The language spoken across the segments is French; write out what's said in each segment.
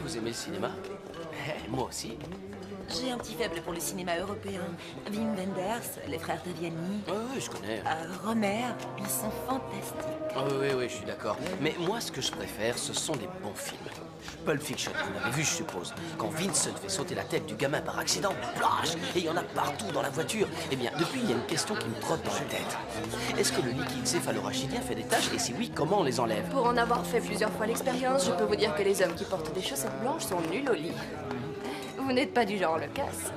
vous aimez le cinéma? Moi aussi. J'ai un petit faible pour le cinéma européen. Wim Wenders, les frères Taviani, Oui, je connais. Romer, ils sont fantastiques. Oui, je suis d'accord. Mais moi, ce que je préfère, ce sont les bons films. Pulp Fiction, vous l'avez vu, je suppose. Quand Vincent fait sauter la tête du gamin par accident, plash, et il y en a partout dans la voiture. Eh bien, depuis, il y a une question qui me trotte dans la tête. Est-ce que le liquide céphalorachidien fait des taches? Et si oui, comment on les enlève? Pour en avoir fait plusieurs fois l'expérience, je peux vous dire que les hommes qui portent des chaussettes blanches sont nuls au lit. Vous n'êtes pas du genre le casse.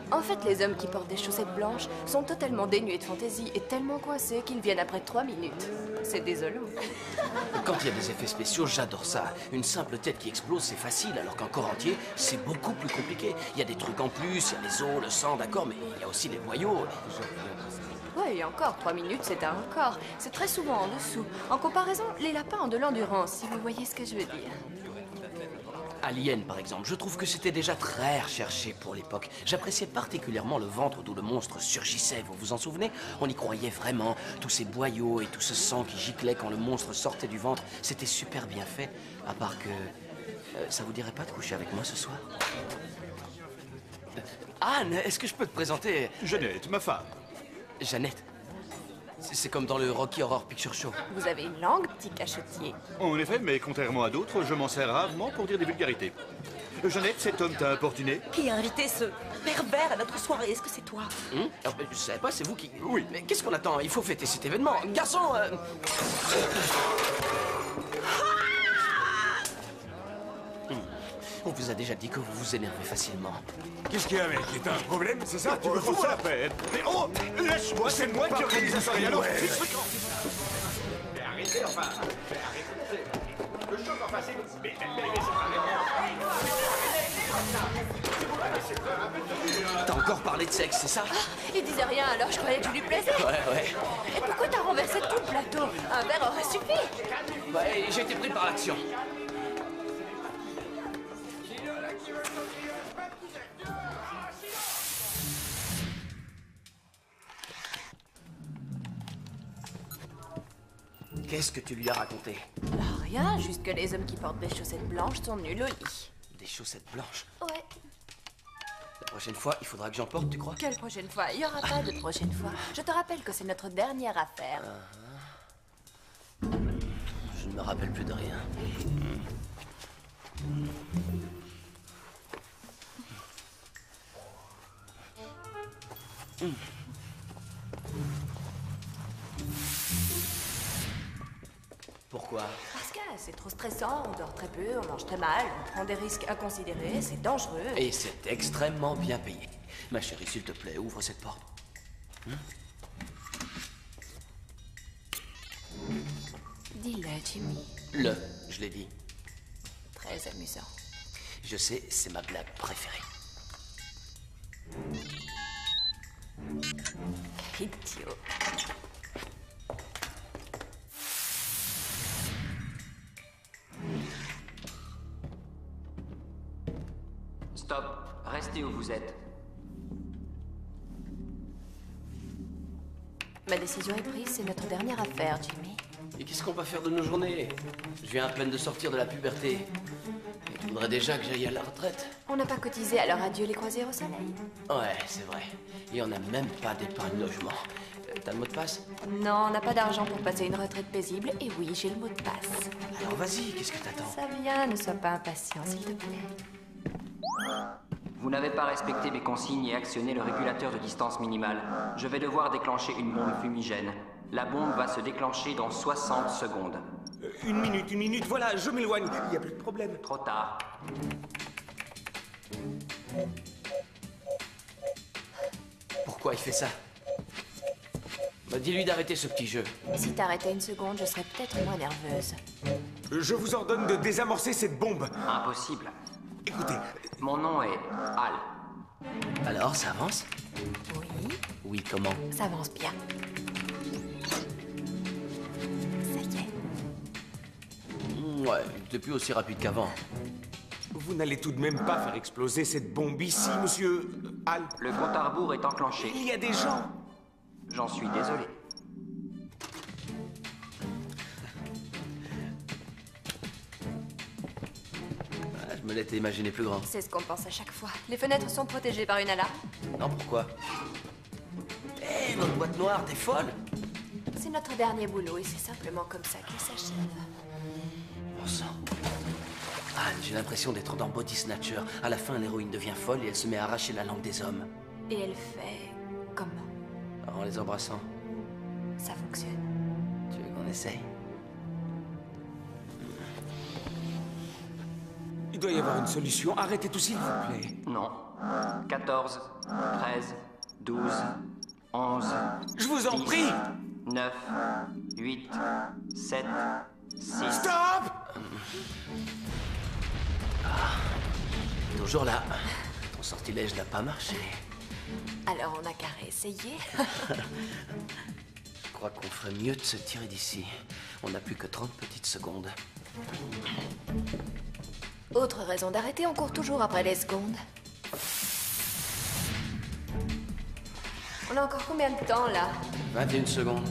En fait, les hommes qui portent des chaussettes blanches sont totalement dénués de fantaisie et tellement coincés qu'ils viennent après 3 minutes. C'est désolant. Quand il y a des effets spéciaux, j'adore ça. Une simple tête qui explose, c'est facile, alors qu'un corps entier, c'est beaucoup plus compliqué. Il y a des trucs en plus, il y a les os, le sang, d'accord, mais il y a aussi les boyaux. Ouais, et encore, 3 minutes, c'est un record. C'est très souvent en dessous. En comparaison, les lapins ont de l'endurance, si vous voyez ce que je veux dire. Alien, par exemple, je trouve que c'était déjà très recherché pour l'époque. J'appréciais particulièrement le ventre d'où le monstre surgissait, vous vous en souvenez? On y croyait vraiment, tous ces boyaux et tout ce sang qui giclait quand le monstre sortait du ventre. C'était super bien fait, à part que... ça vous dirait pas de coucher avec moi ce soir? Anne, est-ce que je peux te présenter? Jeannette, ma femme. Jeannette. C'est comme dans le Rocky Horror Picture Show. Vous avez une langue, petit cachotier. En effet, mais contrairement à d'autres, je m'en sers rarement pour dire des vulgarités. Jeannette, cet homme t'a importuné? Qui a invité ce pervers à notre soirée? Est-ce que c'est toi? Je savais pas, c'est vous qui... Oui. Mais qu'est-ce qu'on attend? Il faut fêter cet événement. Garçon On vous a déjà dit que vous vous énervez facilement. Qu'est-ce qu'il y a, mec? T'as un problème, c'est ça? Tu me fous fous la peine. Mais oh, lâche-moi, c'est moi qui organise la soirée, alors fixe le camp. Mais arrêtez, enfin. Mais arrêtez. Le choc, enfin, c'est... Mais T'as encore parlé de sexe, c'est ça? Il disait rien, alors je croyais que je lui plaisais. Ouais. Et pourquoi t'as renversé tout le plateau? Un verre aurait suffi. Ouais, j'ai été pris par l'action. Qu'est-ce que tu lui as raconté? Rien, juste que les hommes qui portent des chaussettes blanches sont nuls au lit. Des chaussettes blanches? Ouais. La prochaine fois, il faudra que j'en porte, tu crois? Quelle prochaine fois? Il n'y aura pas de prochaine fois. Je te rappelle que c'est notre dernière affaire. Je ne me rappelle plus de rien. Pourquoi? Parce que c'est trop stressant, on dort très peu, on mange très mal, on prend des risques inconsidérés, c'est dangereux. Et c'est extrêmement bien payé. Ma chérie, s'il te plaît, ouvre cette porte. Dis-le, Jimmy. Je l'ai dit. Très amusant. Je sais, c'est ma blague préférée. Idiot. Stop. Restez où vous êtes. Ma décision est prise, c'est notre dernière affaire, Jimmy. Et qu'est-ce qu'on va faire de nos journées? Je viens à peine de sortir de la puberté. Et tu voudrais déjà que j'aille à la retraite? On n'a pas cotisé, alors adieu les croisières au soleil. Ouais, c'est vrai. Et on n'a même pas d'épargne logement. T'as le mot de passe? Non, on n'a pas d'argent pour passer une retraite paisible, et oui, j'ai le mot de passe. Alors vas-y, qu'est-ce que t'attends? Ça vient, ne sois pas impatient, s'il te plaît. Vous n'avez pas respecté mes consignes et actionné le régulateur de distance minimale. Je vais devoir déclencher une bombe fumigène. La bombe va se déclencher dans 60 secondes. Une minute, voilà, je m'éloigne, il n'y a plus de problème. Trop tard. Pourquoi il fait ça? Bah, dis-lui d'arrêter ce petit jeu. Si t'arrêtais une seconde, je serais peut-être moins nerveuse. Je vous ordonne de désamorcer cette bombe. Impossible. Écoutez, Mon nom est Hal. Alors, ça avance? Oui, Oui, comment? ça avance bien. Ça y est. Ouais, t'es plus aussi rapide qu'avant. vous n'allez tout de même pas faire exploser cette bombe ici, monsieur Hal. Le compte à rebours est enclenché. Il y a des gens. J'en suis désolé. Je me l'étais imaginé plus grand. C'est ce qu'on pense à chaque fois. Les fenêtres sont protégées par une alarme. Non, pourquoi? Hé, notre boîte noire, t'es folle? C'est notre dernier boulot et c'est simplement comme ça qu'il s'achève. Bon sang. Anne, j'ai l'impression d'être dans Body Snatcher. À la fin, l'héroïne devient folle et elle se met à arracher la langue des hommes. Et elle fait... comment? En les embrassant. Ça fonctionne. Tu veux qu'on essaye? Il doit y avoir une solution. Arrêtez tout, s'il vous plaît. Non. 14, 13, 12, 11, Je vous en 10, prie. 9, 8, 7, 6... Stop! Toujours là. Ton sortilège n'a pas marché. Alors on a qu'à réessayer. Je crois qu'on ferait mieux de se tirer d'ici. On n'a plus que 30 petites secondes. Autre raison d'arrêter, on court toujours après les secondes. On a encore combien de temps là? 21 secondes.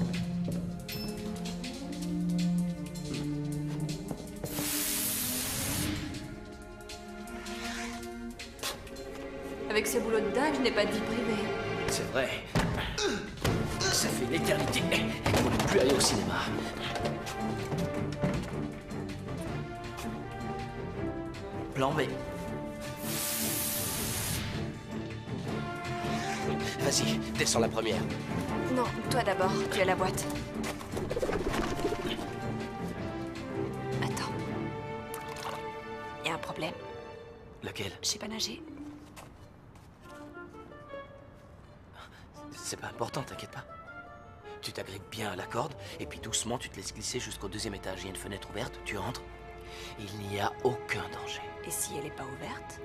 Avec ce boulot de dingue, je n'ai pas de vie privée. C'est vrai. Ça fait une éternité qu'on n'est plus allé au cinéma. Plan B. Vas-y, descends la première. Non, toi d'abord, tu as la boîte. Attends. Il y a un problème. Lequel? Je sais pas nager. C'est pas important, t'inquiète pas. Tu t'agrippes bien à la corde, et puis doucement tu te laisses glisser jusqu'au deuxième étage. Il y a une fenêtre ouverte, tu entres. Il n'y a aucun danger. Et si elle est pas ouverte?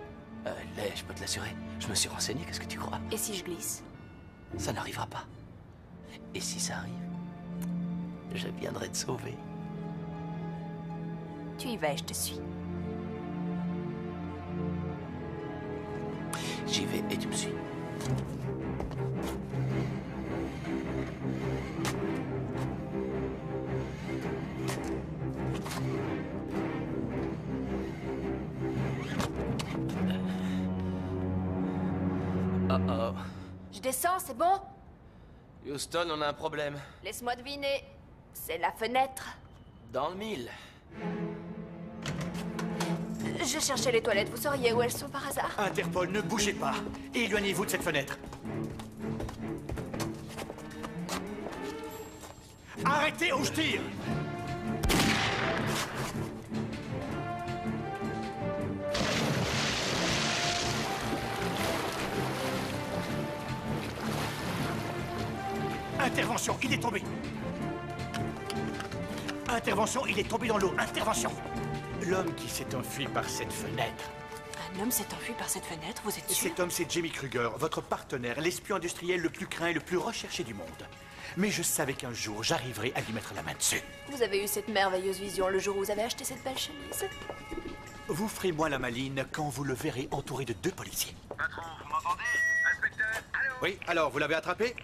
Elle l'est, je peux te l'assurer. Je me suis renseigné, qu'est-ce que tu crois? Et si je glisse? Ça n'arrivera pas. Et si ça arrive, je viendrai te sauver. Tu y vas et je te suis. J'y vais et tu me suis. Oh. Je descends, c'est bon? Houston, on a un problème. Laisse-moi deviner. C'est la fenêtre. Dans le mille. Je cherchais les toilettes, vous sauriez où elles sont par hasard? Interpol, ne bougez pas. Éloignez-vous de cette fenêtre. Arrêtez ou je tire! Intervention, il est tombé. Intervention, il est tombé dans l'eau. Intervention. L'homme qui s'est enfui par cette fenêtre. Un homme s'est enfui par cette fenêtre, vous êtes sûr? Cet homme, c'est Jamie Kruger, votre partenaire, l'espion industriel le plus craint et le plus recherché du monde. Mais je savais qu'un jour, j'arriverais à lui mettre la main dessus. Vous avez eu cette merveilleuse vision le jour où vous avez acheté cette belle chemise. Vous ferez moins la maline quand vous le verrez entouré de 2 policiers. Patron, vous m'entendez? Inspecteur? Allô? Oui, alors, vous l'avez attrapé?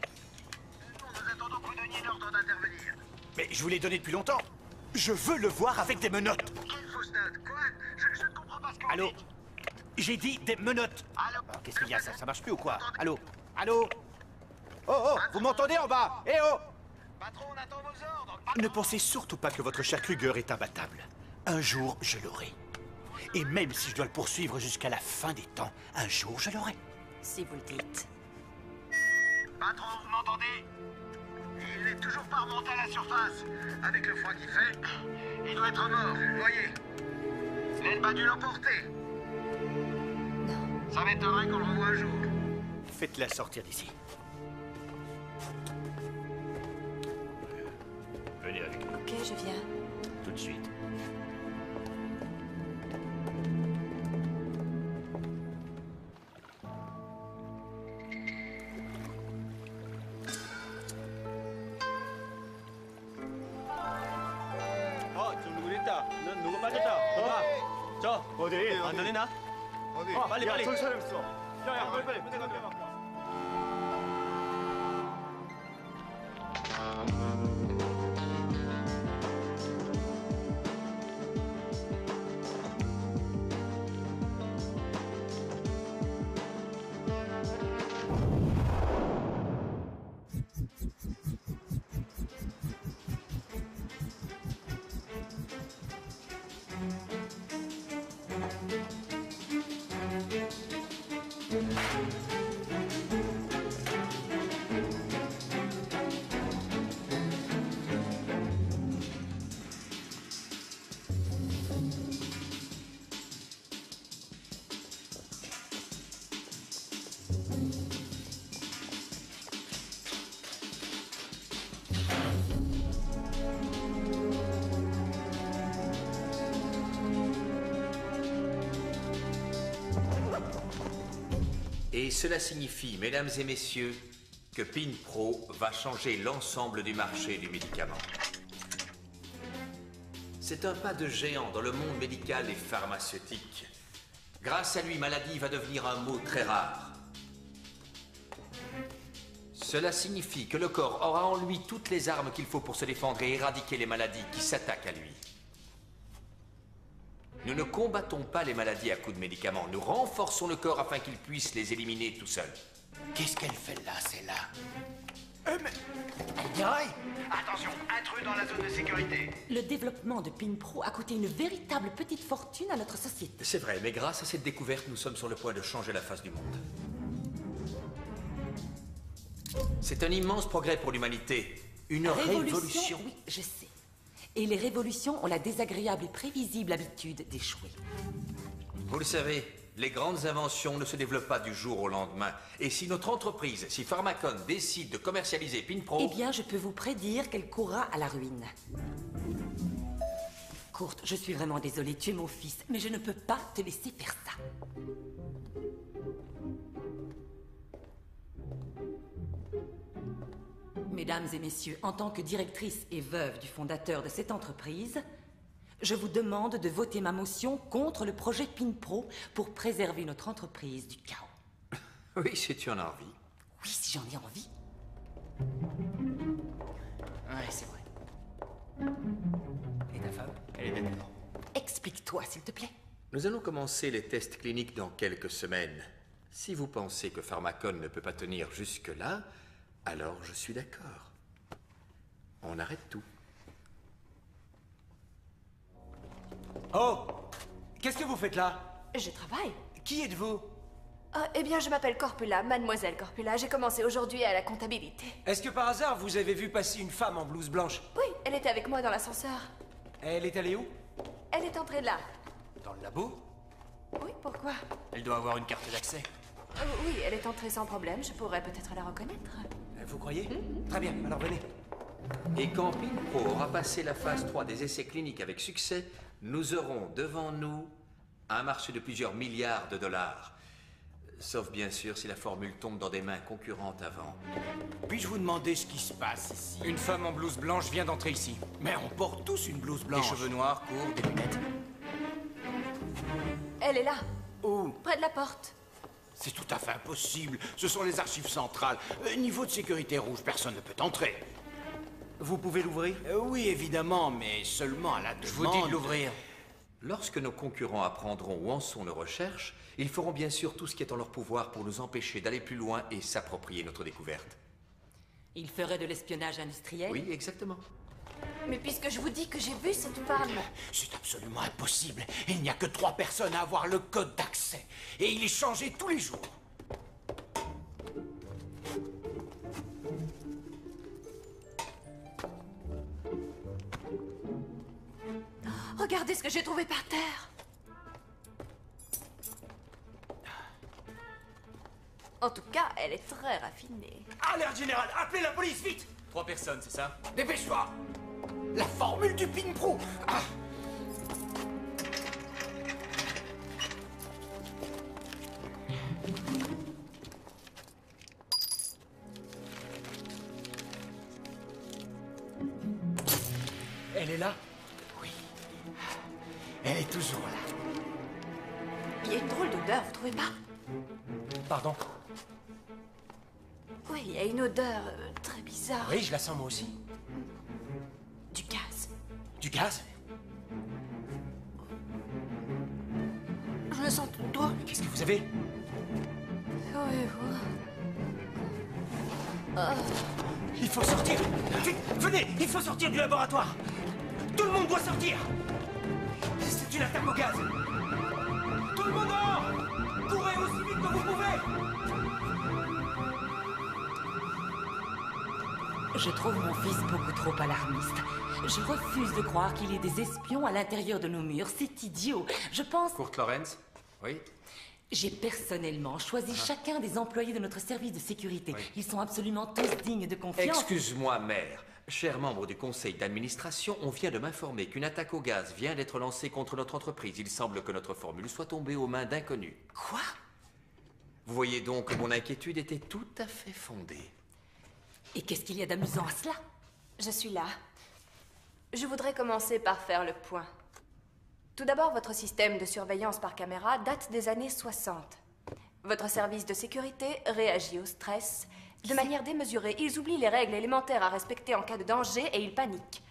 Nous attendons que vous donniez l'ordre d'intervenir. Mais je vous l'ai donné depuis longtemps. Je veux le voir avec des menottes. Quelle fausse note? Quoi? Je ne comprends pas ce que vous Allô? dites. J'ai dit des menottes. Allô? Qu'est-ce qu'il y a, ça marche plus ou quoi? Allô? Allô? Oh, vous m'entendez en bas? Eh oh! Patron, on attend vos ordres. Ne pensez surtout pas que votre cher Kruger est imbattable. Un jour, je l'aurai. Et même si je dois le poursuivre jusqu'à la fin des temps, un jour, je l'aurai. Si vous le dites. Patron, vous m'entendez? Il n'est toujours pas remonté à la surface. Avec le froid qu'il fait, il doit être mort, vous voyez. L'Elbe a dû l'emporter. Ça m'étonnerait qu'on le revoie un jour. Faites-la sortir d'ici. Venez avec nous, Ok, je viens. tout de suite. 누구랬다? 넌 누구 빠졌다? 봐봐. 저 어디? 안 들리나? 어디? 빨리 빨리. 저기 사람 있어. 야야 빨리 빨리. 빨리 빨리. Et cela signifie, mesdames et messieurs, que PinPro va changer l'ensemble du marché du médicament. C'est un pas de géant dans le monde médical et pharmaceutique. Grâce à lui, maladie va devenir un mot très rare. Cela signifie que le corps aura en lui toutes les armes qu'il faut pour se défendre et éradiquer les maladies qui s'attaquent à lui. Nous ne combattons pas les maladies à coups de médicaments. Nous renforçons le corps afin qu'il puisse les éliminer tout seul. Qu'est-ce qu'elle fait là, celle-là? Mais... Attention, intrus dans la zone de sécurité. Le développement de PinPro a coûté une véritable petite fortune à notre société. C'est vrai, mais grâce à cette découverte, nous sommes sur le point de changer la face du monde. C'est un immense progrès pour l'humanité. Une révolution. Oui, je sais. Et les révolutions ont la désagréable et prévisible habitude d'échouer. Vous le savez, les grandes inventions ne se développent pas du jour au lendemain. Et si notre entreprise, si Pharmacon décide de commercialiser PinPro... Eh bien, je peux vous prédire qu'elle courra à la ruine. Kurt, je suis vraiment désolée, tu es mon fils, mais je ne peux pas te laisser faire ça. Mesdames et messieurs, en tant que directrice et veuve du fondateur de cette entreprise, je vous demande de voter ma motion contre le projet PinPro pour préserver notre entreprise du chaos. Oui, si tu en as envie. Oui, si j'en ai envie. Ouais, c'est vrai. Et ta femme? Elle est d'accord. Explique-toi, s'il te plaît. Nous allons commencer les tests cliniques dans quelques semaines. Si vous pensez que Pharmacon ne peut pas tenir jusque-là, alors je suis d'accord. On arrête tout. Oh! Qu'est-ce que vous faites là? Je travaille. Qui êtes-vous? Ah, eh bien, je m'appelle Corpula, mademoiselle Corpula. J'ai commencé aujourd'hui à la comptabilité. Est-ce que par hasard vous avez vu passer une femme en blouse blanche? Oui, elle était avec moi dans l'ascenseur. Elle est allée où? Elle est entrée là. Dans le labo? Oui, pourquoi? Elle doit avoir une carte d'accès. Oui, elle est entrée sans problème. Je pourrais peut-être la reconnaître. Vous croyez? Très bien, alors venez. Et quand PinPro aura passé la phase 3 des essais cliniques avec succès, nous aurons devant nous un marché de plusieurs milliards de dollars. Sauf bien sûr si la formule tombe dans des mains concurrentes avant. Puis-je vous demander ce qui se passe ici? Une femme en blouse blanche vient d'entrer ici. Mais on porte tous une blouse Des blanche. cheveux noirs, courts, des lunettes. Elle est là, Où? près de la porte. C'est tout à fait impossible. Ce sont les archives centrales. Niveau de sécurité rouge, personne ne peut entrer. Vous pouvez l'ouvrir? Oui, évidemment, mais seulement à la demande. Je vous dis de l'ouvrir. Lorsque nos concurrents apprendront où en sont nos recherches, ils feront bien sûr tout ce qui est en leur pouvoir pour nous empêcher d'aller plus loin et s'approprier notre découverte. Il ferait de l'espionnage industriel? Oui, exactement. Mais puisque je vous dis que j'ai vu cette femme... C'est absolument impossible. Il n'y a que 3 personnes à avoir le code d'accès. Et il est changé tous les jours. Regardez ce que j'ai trouvé par terre. En tout cas, elle est très raffinée. Alerte générale, appelez la police, vite! 3 personnes, c'est ça? Dépêche-toi! La formule du PinPro! Ah. Elle est là? Oui. Elle est toujours là. Il y a une drôle d'odeur, vous trouvez pas? Pardon? Oui, il y a une odeur très bizarre. Oui, je la sens moi aussi. Du gaz. Du gaz? Je me sens tout droit. Qu'est-ce que vous avez? Oui, vous. Il faut sortir! Vite, venez! Il faut sortir du laboratoire! Tout le monde doit sortir! C'est une attaque au gaz! Je trouve mon fils beaucoup trop alarmiste. Je refuse de croire qu'il y ait des espions à l'intérieur de nos murs. C'est idiot. Je pense... Kurt Lorenz? Oui? J'ai personnellement choisi chacun des employés de notre service de sécurité. Oui. Ils sont absolument tous dignes de confiance. Excuse-moi, mère. Cher membre du conseil d'administration, on vient de m'informer qu'une attaque au gaz vient d'être lancée contre notre entreprise. Il semble que notre formule soit tombée aux mains d'inconnus. Quoi? Vous voyez donc que mon inquiétude était tout à fait fondée. Et qu'est-ce qu'il y a d'amusant à cela? Je suis là. Je voudrais commencer par faire le point. Tout d'abord, votre système de surveillance par caméra date des années 60. Votre service de sécurité réagit au stress de manière démesurée. Ils oublient les règles élémentaires à respecter en cas de danger et ils paniquent.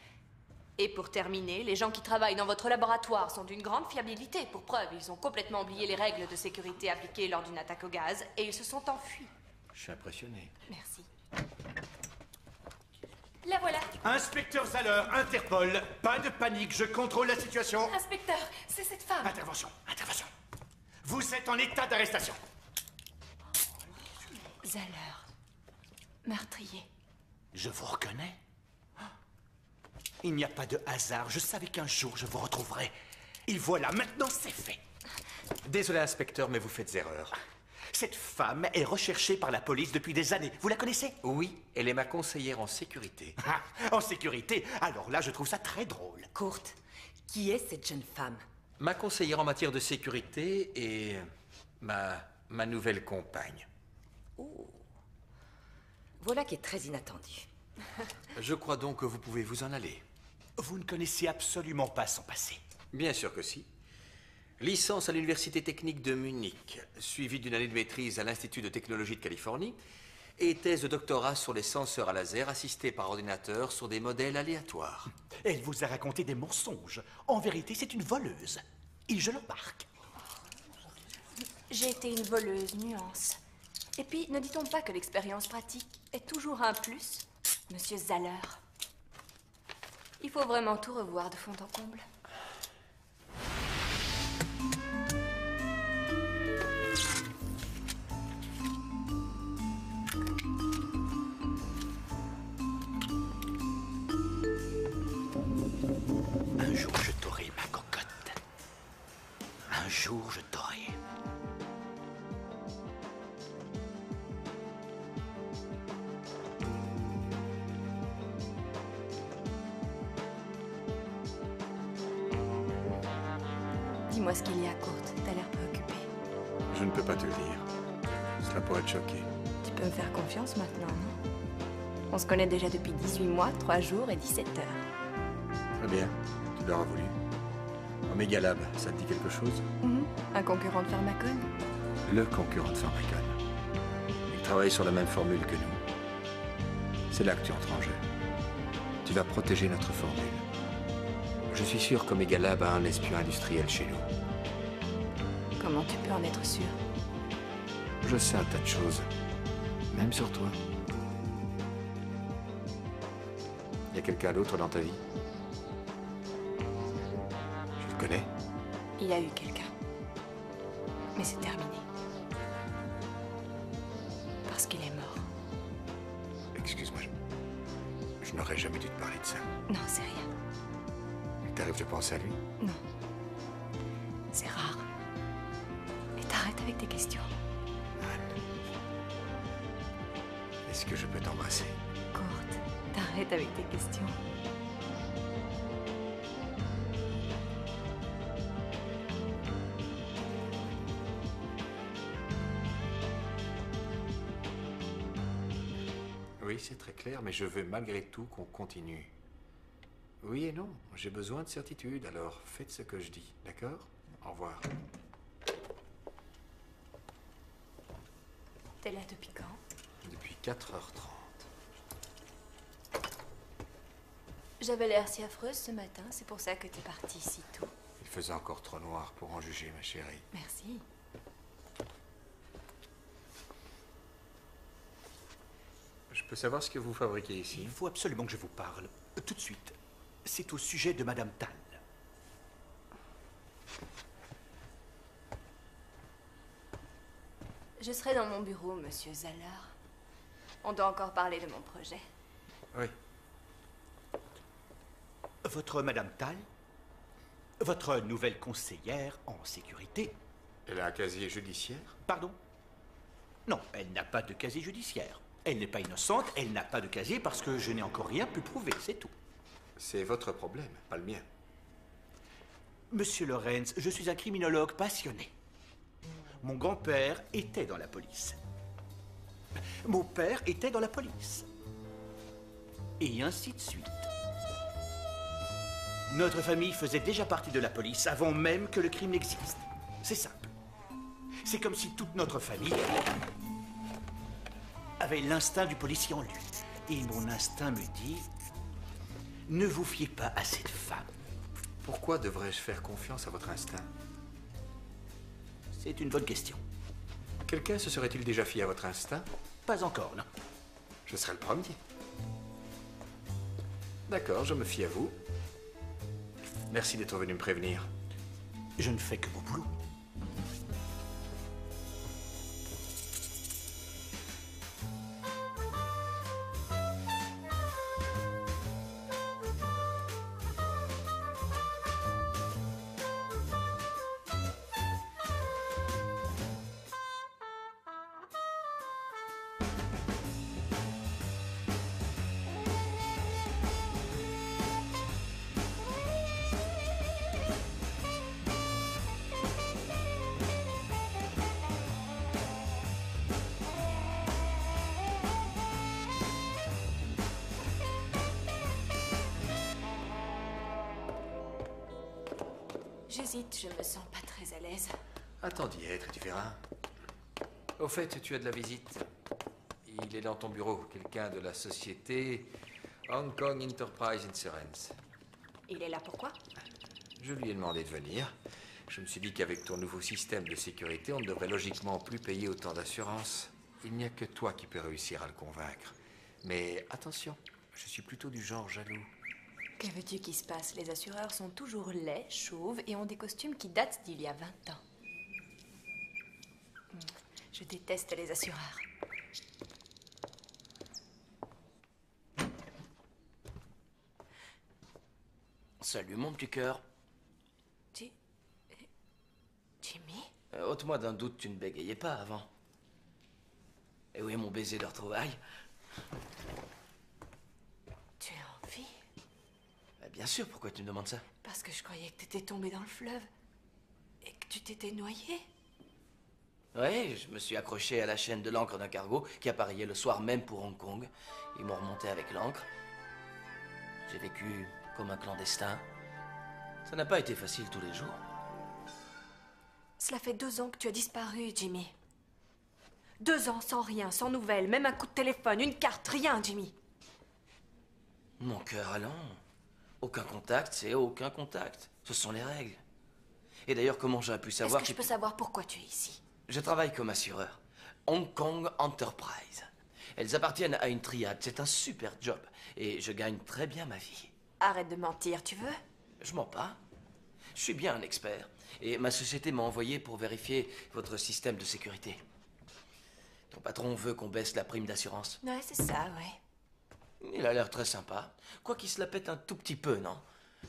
Et pour terminer, les gens qui travaillent dans votre laboratoire sont d'une grande fiabilité. Pour preuve, ils ont complètement oublié les règles de sécurité appliquées lors d'une attaque au gaz et ils se sont enfuis. Je suis impressionné. Merci. La voilà. Inspecteur Zaller, Interpol. Pas de panique, je contrôle la situation. Inspecteur, c'est cette femme. Intervention, intervention. Vous êtes en état d'arrestation. Zaller. Meurtrier. Je vous reconnais. Il n'y a pas de hasard. Je savais qu'un jour je vous retrouverais. Et voilà, maintenant c'est fait. Désolé, inspecteur, mais vous faites erreur. Cette femme est recherchée par la police depuis des années. Vous la connaissez? Oui, elle est ma conseillère en sécurité. Ah, en sécurité? Alors là, je trouve ça très drôle. Kurt, qui est cette jeune femme? Ma conseillère en matière de sécurité et ma nouvelle compagne. Oh. Voilà qui est très inattendu. Je crois donc que vous pouvez vous en aller. Vous ne connaissez absolument pas son passé. Bien sûr que si. Licence à l'Université technique de Munich, suivie d'une année de maîtrise à l'Institut de technologie de Californie, et thèse de doctorat sur les senseurs à laser assistés par ordinateur sur des modèles aléatoires. Elle vous a raconté des mensonges. En vérité, c'est une voleuse. Et je le marque. J'ai été une voleuse, nuance. Et puis, ne dit-on pas que l'expérience pratique est toujours un plus, monsieur Zaller? Il faut vraiment tout revoir de fond en comble. Un jour, je t'aurai, ma cocotte. Un jour, je t'aurai. Dis-moi ce qu'il y a, Kurt. T'as l'air préoccupé. Je ne peux pas te le dire. Cela pourrait te choquer. Tu peux me faire confiance maintenant, non? On se connaît déjà depuis 18 mois, 3 jours et 17 heures. Très bien. Tu l'auras voulu. Omega Lab, ça te dit quelque chose? Un concurrent de Pharmacon? Le concurrent de Pharmacon. Il travaille sur la même formule que nous. C'est là que tu entres en jeu. Tu vas protéger notre formule. Je suis sûr qu'Omega Lab a un espion industriel chez nous. Comment tu peux en être sûr? Je sais un tas de choses. Même sur toi. Y a quelqu'un d'autre dans ta vie? Je le connais? Il y a eu quelqu'un. Mais c'est terminé. Parce qu'il est mort. Excuse-moi, je n'aurais jamais dû te parler de ça. Non, c'est rien. Il t'arrive de penser à lui? Non. C'est rare. Et t'arrêtes avec tes questions. Anne. Est-ce que je peux t'embrasser? Kurt, t'arrêtes avec tes questions. Oui, c'est très clair, mais je veux malgré tout qu'on continue. Oui et non, j'ai besoin de certitude, alors faites ce que je dis, d'accord? Au revoir. T'es là depuis quand? Depuis 4h30. J'avais l'air si affreuse ce matin, c'est pour ça que t'es partie si tôt. Il faisait encore trop noir pour en juger, ma chérie. Merci. Je peux savoir ce que vous fabriquez ici? Il faut absolument que je vous parle. Tout de suite. C'est au sujet de Madame Tal. Je serai dans mon bureau, monsieur Zaller. On doit encore parler de mon projet. Oui. Votre Madame Tal, votre nouvelle conseillère en sécurité... Elle a un casier judiciaire? Pardon? Non, elle n'a pas de casier judiciaire. Elle n'est pas innocente, elle n'a pas de casier parce que je n'ai encore rien pu prouver, c'est tout. C'est votre problème, pas le mien. Monsieur Lorenz, je suis un criminologue passionné. Mon grand-père était dans la police. Mon père était dans la police. Et ainsi de suite. Notre famille faisait déjà partie de la police avant même que le crime n'existe. C'est simple. C'est comme si toute notre famille avait l'instinct du policier en lui. Et mon instinct me dit, ne vous fiez pas à cette femme. Pourquoi devrais-je faire confiance à votre instinct? C'est une bonne question. Quelqu'un se serait-il déjà fié à votre instinct? Pas encore, non. Je serai le premier. D'accord, je me fie à vous. Merci d'être venu me prévenir. Je ne fais que mon boulot. J'hésite, je me sens pas très à l'aise. Attends d'y être et tu verras. Au fait, tu as de la visite. Il est dans ton bureau, quelqu'un de la société Hong Kong Enterprise Insurance. Il est là pourquoi? Je lui ai demandé de venir. Je me suis dit qu'avec ton nouveau système de sécurité, on ne devrait logiquement plus payer autant d'assurance. Il n'y a que toi qui peux réussir à le convaincre. Mais attention, je suis plutôt du genre jaloux. Que veux-tu qu'il se passe? Les assureurs sont toujours laids, chauves et ont des costumes qui datent d'il y a 20 ans. Je déteste les assureurs. Salut, mon petit cœur. Jimmy? Ôte-moi d'un doute, tu ne bégayais pas avant. Et oui, mon baiser de retrouvailles. Tu es en vie? Bien sûr, pourquoi tu me demandes ça? Parce que je croyais que t'étais tombé dans le fleuve. Et que tu t'étais noyé. Oui, je me suis accroché à la chaîne de l'ancre d'un cargo qui appareillait le soir même pour Hong Kong. Ils m'ont remonté avec l'ancre. J'ai vécu comme un clandestin. Ça n'a pas été facile tous les jours. Cela fait 2 ans que tu as disparu, Jimmy. 2 ans sans rien, sans nouvelles, même un coup de téléphone, une carte, rien, Jimmy. Mon cœur allant. Aucun contact, c'est aucun contact. Ce sont les règles. Et d'ailleurs, comment j'ai pu savoir... Est-ce que je peux savoir pourquoi tu es ici? Je travaille comme assureur. Hong Kong Enterprise. Elles appartiennent à une triade. C'est un super job. Et je gagne très bien ma vie. Arrête de mentir, tu veux? Je mens pas. Je suis bien un expert. Et ma société m'a envoyé pour vérifier votre système de sécurité. Ton patron veut qu'on baisse la prime d'assurance. Ouais, c'est ça, ouais. Il a l'air très sympa. Quoi qu'il se la pète un tout petit peu, non?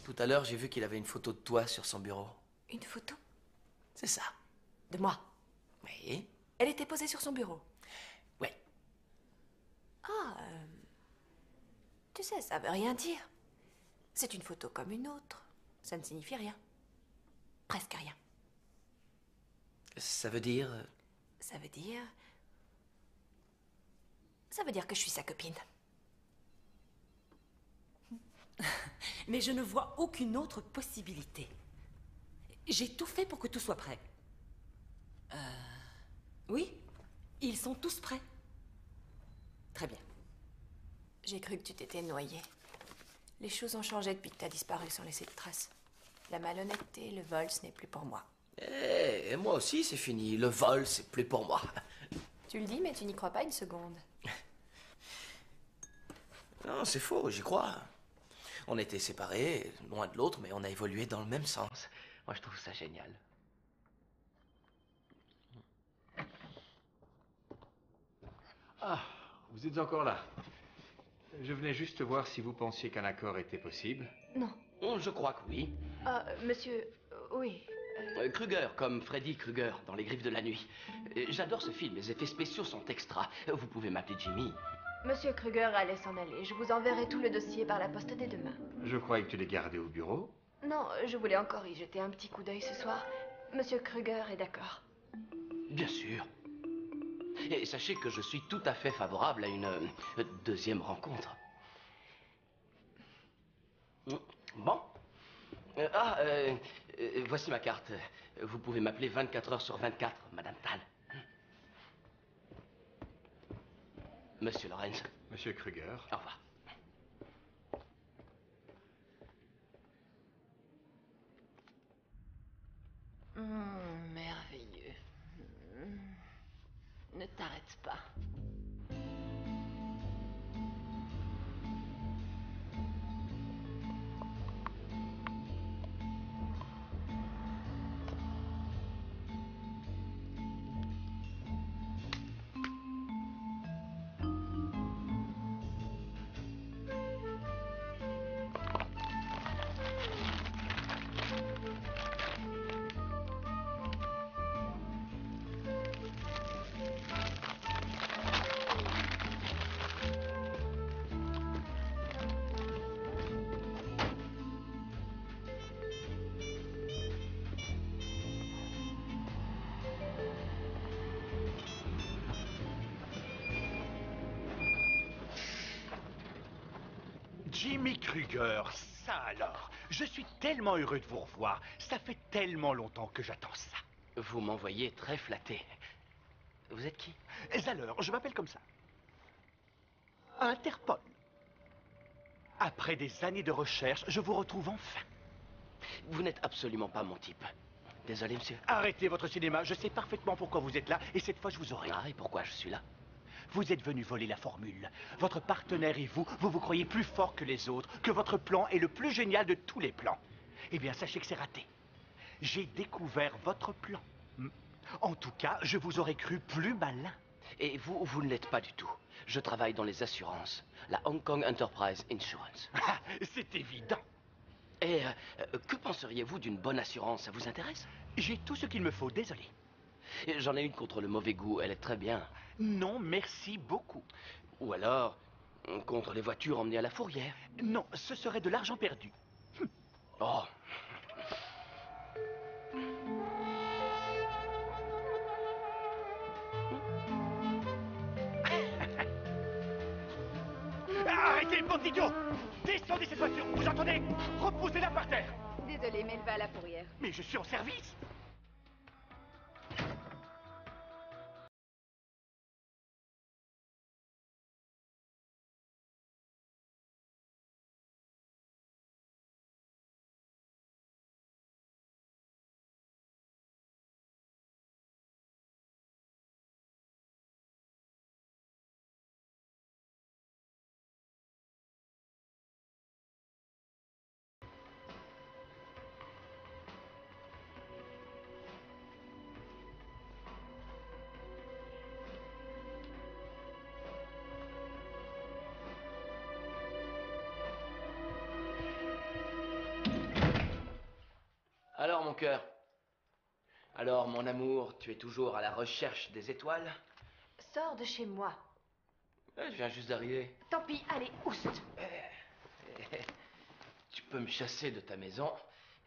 Tout à l'heure, j'ai vu qu'il avait une photo de toi sur son bureau. Une photo? C'est ça. De moi? Oui. Elle était posée sur son bureau? Oui. Ah, tu sais, ça veut rien dire. C'est une photo comme une autre. Ça ne signifie rien. Presque rien. Ça veut dire... Ça veut dire... Ça veut dire que je suis sa copine. Mais je ne vois aucune autre possibilité. J'ai tout fait pour que tout soit prêt. Oui, ils sont tous prêts. Très bien. J'ai cru que tu t'étais noyé. Les choses ont changé depuis que tu as disparu sans laisser de traces. La malhonnêteté, le vol, ce n'est plus pour moi. Eh, moi aussi, c'est fini. Le vol, c'est plus pour moi. Tu le dis, mais tu n'y crois pas une seconde. Non, c'est faux, j'y crois. On était séparés, loin de l'autre, mais on a évolué dans le même sens. Moi, je trouve ça génial. Ah, vous êtes encore là. Je venais juste voir si vous pensiez qu'un accord était possible. Non. Oh, je crois que oui. Ah, monsieur... oui. Kruger, comme Freddy Krueger dans Les Griffes de la Nuit. J'adore ce film, les effets spéciaux sont extra. Vous pouvez m'appeler Jimmy. Monsieur Kruger allait s'en aller. Je vous enverrai tout le dossier par la poste dès demain. Je croyais que tu l'ai gardé au bureau. Non, je voulais encore y jeter un petit coup d'œil ce soir. Monsieur Kruger est d'accord. Bien sûr. Et sachez que je suis tout à fait favorable à une deuxième rencontre. Bon. Voici ma carte. Vous pouvez m'appeler 24 heures sur 24, Madame Tal. Monsieur Lorenz. Monsieur Kruger. Au revoir. Merveilleux. Ne t'arrête pas. Jimmy Kruger, ça alors. Je suis tellement heureux de vous revoir. Ça fait tellement longtemps que j'attends ça. Vous m'envoyez très flatté. Vous êtes qui? Alors, je m'appelle comme ça. Interpol. Après des années de recherche, je vous retrouve enfin. Vous n'êtes absolument pas mon type. Désolé, monsieur. Arrêtez votre cinéma, je sais parfaitement pourquoi vous êtes là, et cette fois je vous aurai. Ah, et pourquoi je suis là? Vous êtes venu voler la formule. Votre partenaire et vous, vous croyez plus fort que les autres, que votre plan est le plus génial de tous les plans. Eh bien, sachez que c'est raté. J'ai découvert votre plan. En tout cas, je vous aurais cru plus malin. Et vous ne l'êtes pas du tout. Je travaille dans les assurances. La Hong Kong Enterprise Insurance. Ah, c'est évident. Et que penseriez-vous d'une bonne assurance? Ça vous intéresse? J'ai tout ce qu'il me faut, désolé. J'en ai une contre le mauvais goût, elle est très bien. Non, merci beaucoup. Ou alors, contre les voitures emmenées à la fourrière. Non, ce serait de l'argent perdu. Oh. Arrêtez, bande d'idiots! Descendez cette voiture, vous entendez? Repoussez-la par terre! Désolée, mais elle va à la fourrière. Mais je suis en service! Alors, mon cœur? Alors, mon amour, tu es toujours à la recherche des étoiles? Sors de chez moi. Je viens juste d'arriver. Tant pis, allez, oust. Tu peux me chasser de ta maison,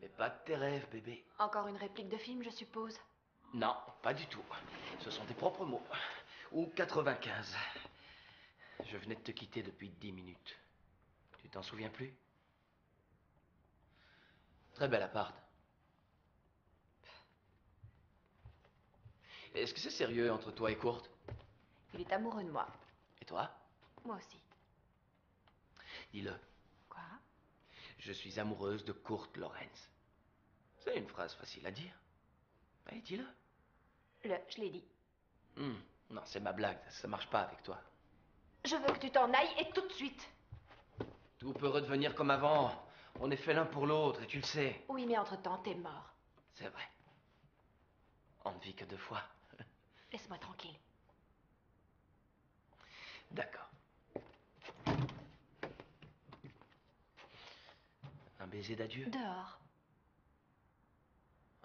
mais pas de tes rêves, bébé. Encore une réplique de film, je suppose. Non, pas du tout. Ce sont tes propres mots. Ou 95. Je venais de te quitter depuis 10 minutes. Tu t'en souviens plus? Très bel appart. Est-ce que c'est sérieux entre toi et Kurt? Il est amoureux de moi. Et toi? Moi aussi. Dis-le. Quoi? Je suis amoureuse de Kurt Lorenz. C'est une phrase facile à dire. Allez, dis-le. Je l'ai dit. Non, c'est ma blague. Ça marche pas avec toi. Je veux que tu t'en ailles et tout de suite. Tout peut redevenir comme avant. On est fait l'un pour l'autre et tu le sais. Oui, mais entre-temps, t'es mort. C'est vrai. On ne vit que 2 fois. Laisse-moi tranquille. D'accord. baiser d'adieu? Dehors.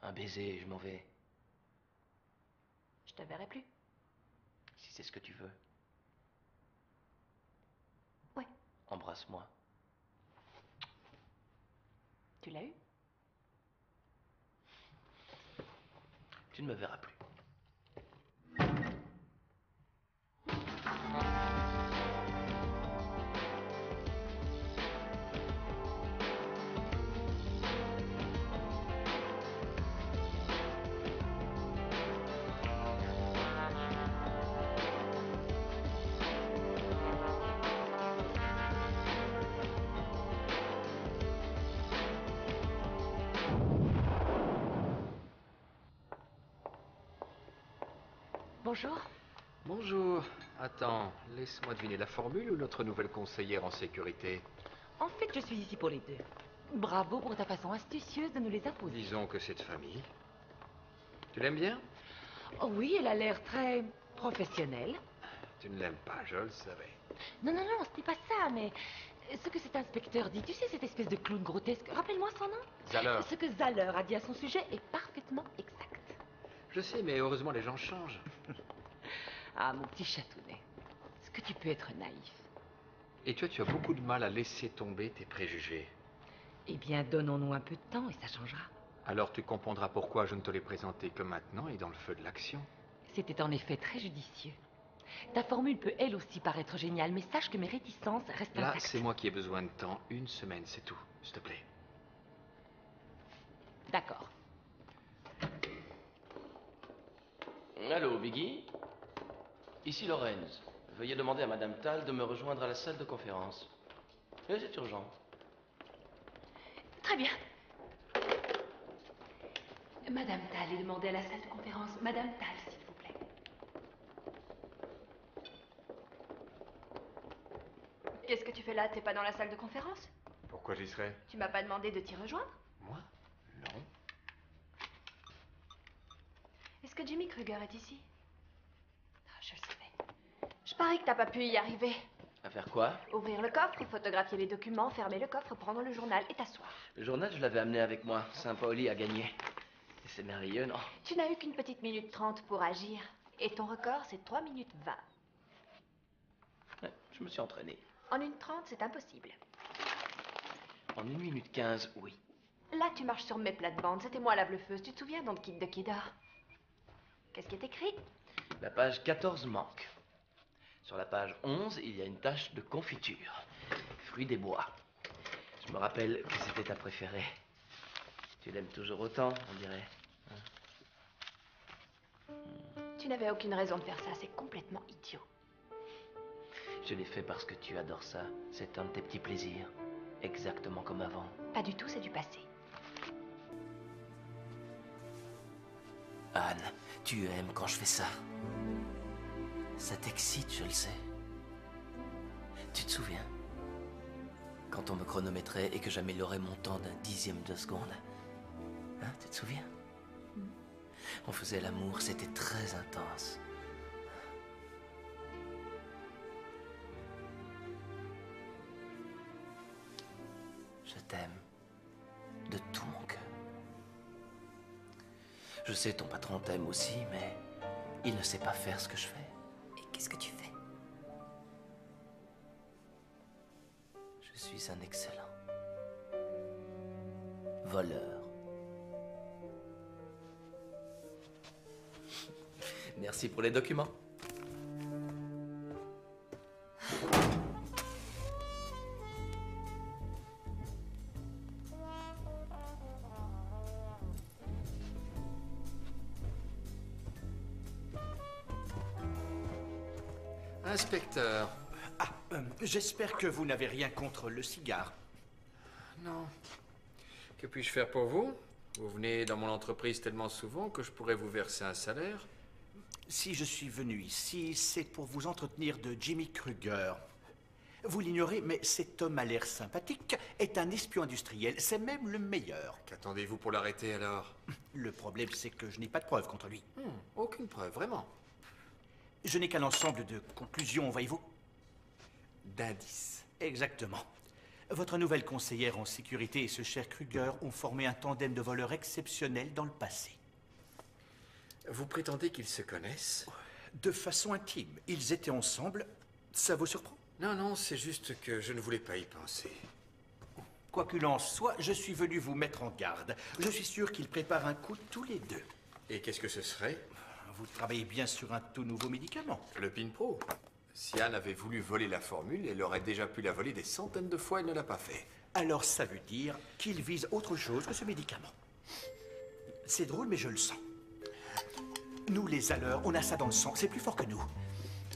Un baiser, je m'en vais. Je te verrai plus. Si c'est ce que tu veux. Oui. Embrasse-moi. Tu l'as eu? Tu ne me verras plus. Bonjour. Bonjour. Attends, laisse-moi deviner la formule ou notre nouvelle conseillère en sécurité? En fait, je suis ici pour les deux. Bravo pour ta façon astucieuse de nous les imposer. Disons que c'est de famille. Tu l'aimes bien? Oh oui, elle a l'air très professionnelle. Tu ne l'aimes pas, je le savais. Non, non, non, ce n'est pas ça, mais ce que cet inspecteur dit, tu sais, cette espèce de clown grotesque, rappelle-moi son nom. Zaller. Ce que Zaller a dit à son sujet est parfaitement exact. Je sais, mais heureusement les gens changent. Ah, mon petit chatounet, est-ce que tu peux être naïf? Et toi, tu as beaucoup de mal à laisser tomber tes préjugés. Eh bien, donnons-nous un peu de temps et ça changera. Alors tu comprendras pourquoi je ne te l'ai présenté que maintenant et dans le feu de l'action. C'était en effet très judicieux. Ta formule peut elle aussi paraître géniale, mais sache que mes réticences restent Là, intactes. c'est moi qui ai besoin de temps. 1 semaine, c'est tout. S'il te plaît. D'accord. Allô, Biggie? Ici Lorenz. Veuillez demander à Madame Tal de me rejoindre à la salle de conférence. Oui, c'est urgent. Très bien. Madame Tal est demandée à la salle de conférence. Madame Tal, s'il vous plaît. Qu'est-ce que tu fais là? T'es pas dans la salle de conférence? Pourquoi j'y serais? Tu m'as pas demandé de t'y rejoindre? Moi? Non. Est-ce que Jimmy Kruger est ici? Ah, je le savais. Je parie que t'as pas pu y arriver. À faire quoi? Ouvrir le coffre, photographier les documents, fermer le coffre, prendre le journal et t'asseoir. Le journal, je l'avais amené avec moi. Saint-Pauli a gagné. Et c'est merveilleux, non? Tu n'as eu qu'une petite minute 30 pour agir. Et ton record, c'est 3 minutes 20. Ouais, je me suis entraîné. En 1:30, c'est impossible. En 1 minute 15, oui. Là, tu marches sur mes plates-bandes. C'était moi la bluffeuse. Tu te souviens donc Kid de Kidor? Qu'est-ce qui est écrit? La page 14 manque. Sur la page 11, il y a une tache de confiture. Fruit des bois. Je me rappelle que c'était ta préférée. Tu l'aimes toujours autant, on dirait. Tu n'avais aucune raison de faire ça. C'est complètement idiot. Je l'ai fait parce que tu adores ça. C'est un de tes petits plaisirs. Exactement comme avant. Pas du tout, c'est du passé. Anne, tu aimes quand je fais ça. Ça t'excite, je le sais. Tu te souviens? Quand on me chronométrait et que j'améliorais mon temps d'un dixième de seconde. Hein, tu te souviens? On faisait l'amour, c'était très intense. Je t'aime. De tout mon cœur. Je sais, ton patron t'aime aussi, mais il ne sait pas faire ce que je fais. Et qu'est-ce que tu fais? Je suis un excellent voleur. Merci pour les documents. Inspecteur. J'espère que vous n'avez rien contre le cigare. Non. Que puis-je faire pour vous? Vous venez dans mon entreprise tellement souvent que je pourrais vous verser un salaire. Si je suis venu ici, c'est pour vous entretenir de Jimmy Kruger. Vous l'ignorez, mais cet homme a l'air sympathique, est un espion industriel, c'est même le meilleur. Qu'attendez-vous pour l'arrêter alors? Le problème, c'est que je n'ai pas de preuves contre lui. Aucune preuve, vraiment. Je n'ai qu'un ensemble de conclusions, voyez-vous. D'indices. Exactement. Votre nouvelle conseillère en sécurité et ce cher Kruger ont formé un tandem de voleurs exceptionnel dans le passé. Vous prétendez qu'ils se connaissent? De façon intime. Ils étaient ensemble. Ça vous surprend? Non, non, c'est juste que je ne voulais pas y penser. Quoi qu'il en soit, je suis venu vous mettre en garde. Je suis sûr qu'ils préparent un coup tous les deux. Et qu'est-ce que ce serait? Vous travaillez bien sur un tout nouveau médicament. Le Pinpro. Si Anne avait voulu voler la formule, elle aurait déjà pu la voler des centaines de fois, elle ne l'a pas fait. Alors ça veut dire qu'il vise autre chose que ce médicament. C'est drôle, mais je le sens. Nous, les alleurs, on a ça dans le sang. C'est plus fort que nous.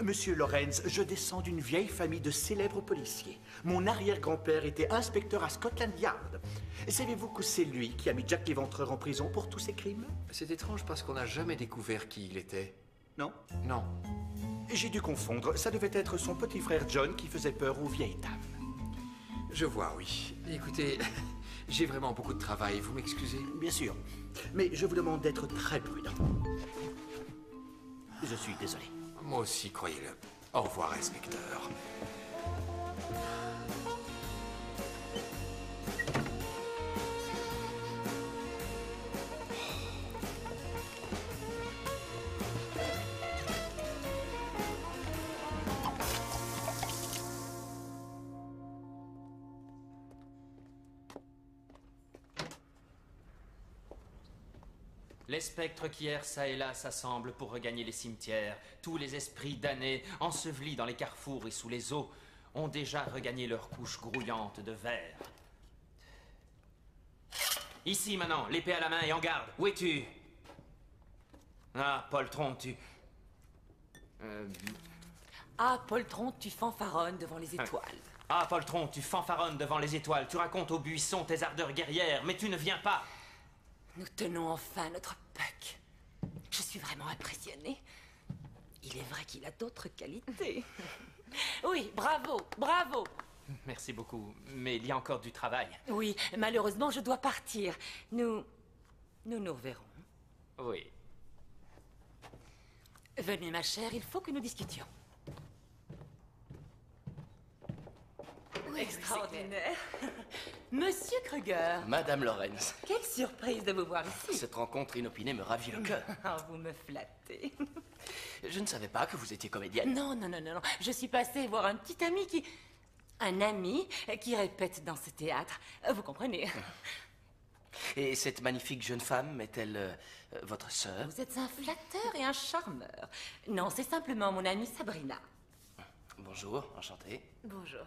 Monsieur Lorenz, je descends d'une vieille famille de célèbres policiers. Mon arrière-grand-père était inspecteur à Scotland Yard. Savez-vous que c'est lui qui a mis Jack l'Éventreur en prison pour tous ses crimes? C'est étrange parce qu'on n'a jamais découvert qui il était. Non? Non. J'ai dû confondre. Ça devait être son petit frère John qui faisait peur aux vieilles dames. Je vois, oui. Écoutez, j'ai vraiment beaucoup de travail. Vous m'excusez? Bien sûr. Mais je vous demande d'être très prudent. Je suis désolé. Moi aussi, croyez-le. Au revoir, inspecteur. Les spectres qui errent ça et là s'assemblent pour regagner les cimetières. Tous les esprits damnés, ensevelis dans les carrefours et sous les eaux, ont déjà regagné leur couche grouillante de verre. Ici maintenant, l'épée à la main et en garde. Où es-tu? Ah, poltron, tu... Ah, poltron, tu fanfaronnes devant les étoiles. Ah, poltron, tu fanfaronnes devant les étoiles. Tu racontes aux buissons tes ardeurs guerrières, mais tu ne viens pas. Nous tenons enfin notre Puck. Je suis vraiment impressionnée. Il est vrai qu'il a d'autres qualités. Oui, bravo, bravo. Merci beaucoup, mais il y a encore du travail. Oui, malheureusement, je dois partir. Nous nous reverrons. Oui. Venez, ma chère, il faut que nous discutions. Extraordinaire. Monsieur Kruger. Madame Lorenz. Quelle surprise de vous voir ici. Cette rencontre inopinée me ravit le cœur. Oh, vous me flattez. Je ne savais pas que vous étiez comédienne. Non, non, non, non, non. Je suis passée voir un petit ami qui... Un ami qui répète dans ce théâtre. Vous comprenez? Et cette magnifique jeune femme est-elle votre sœur? Vous êtes un flatteur et un charmeur. Non, c'est simplement mon amie Sabrina. Bonjour, enchanté. Bonjour.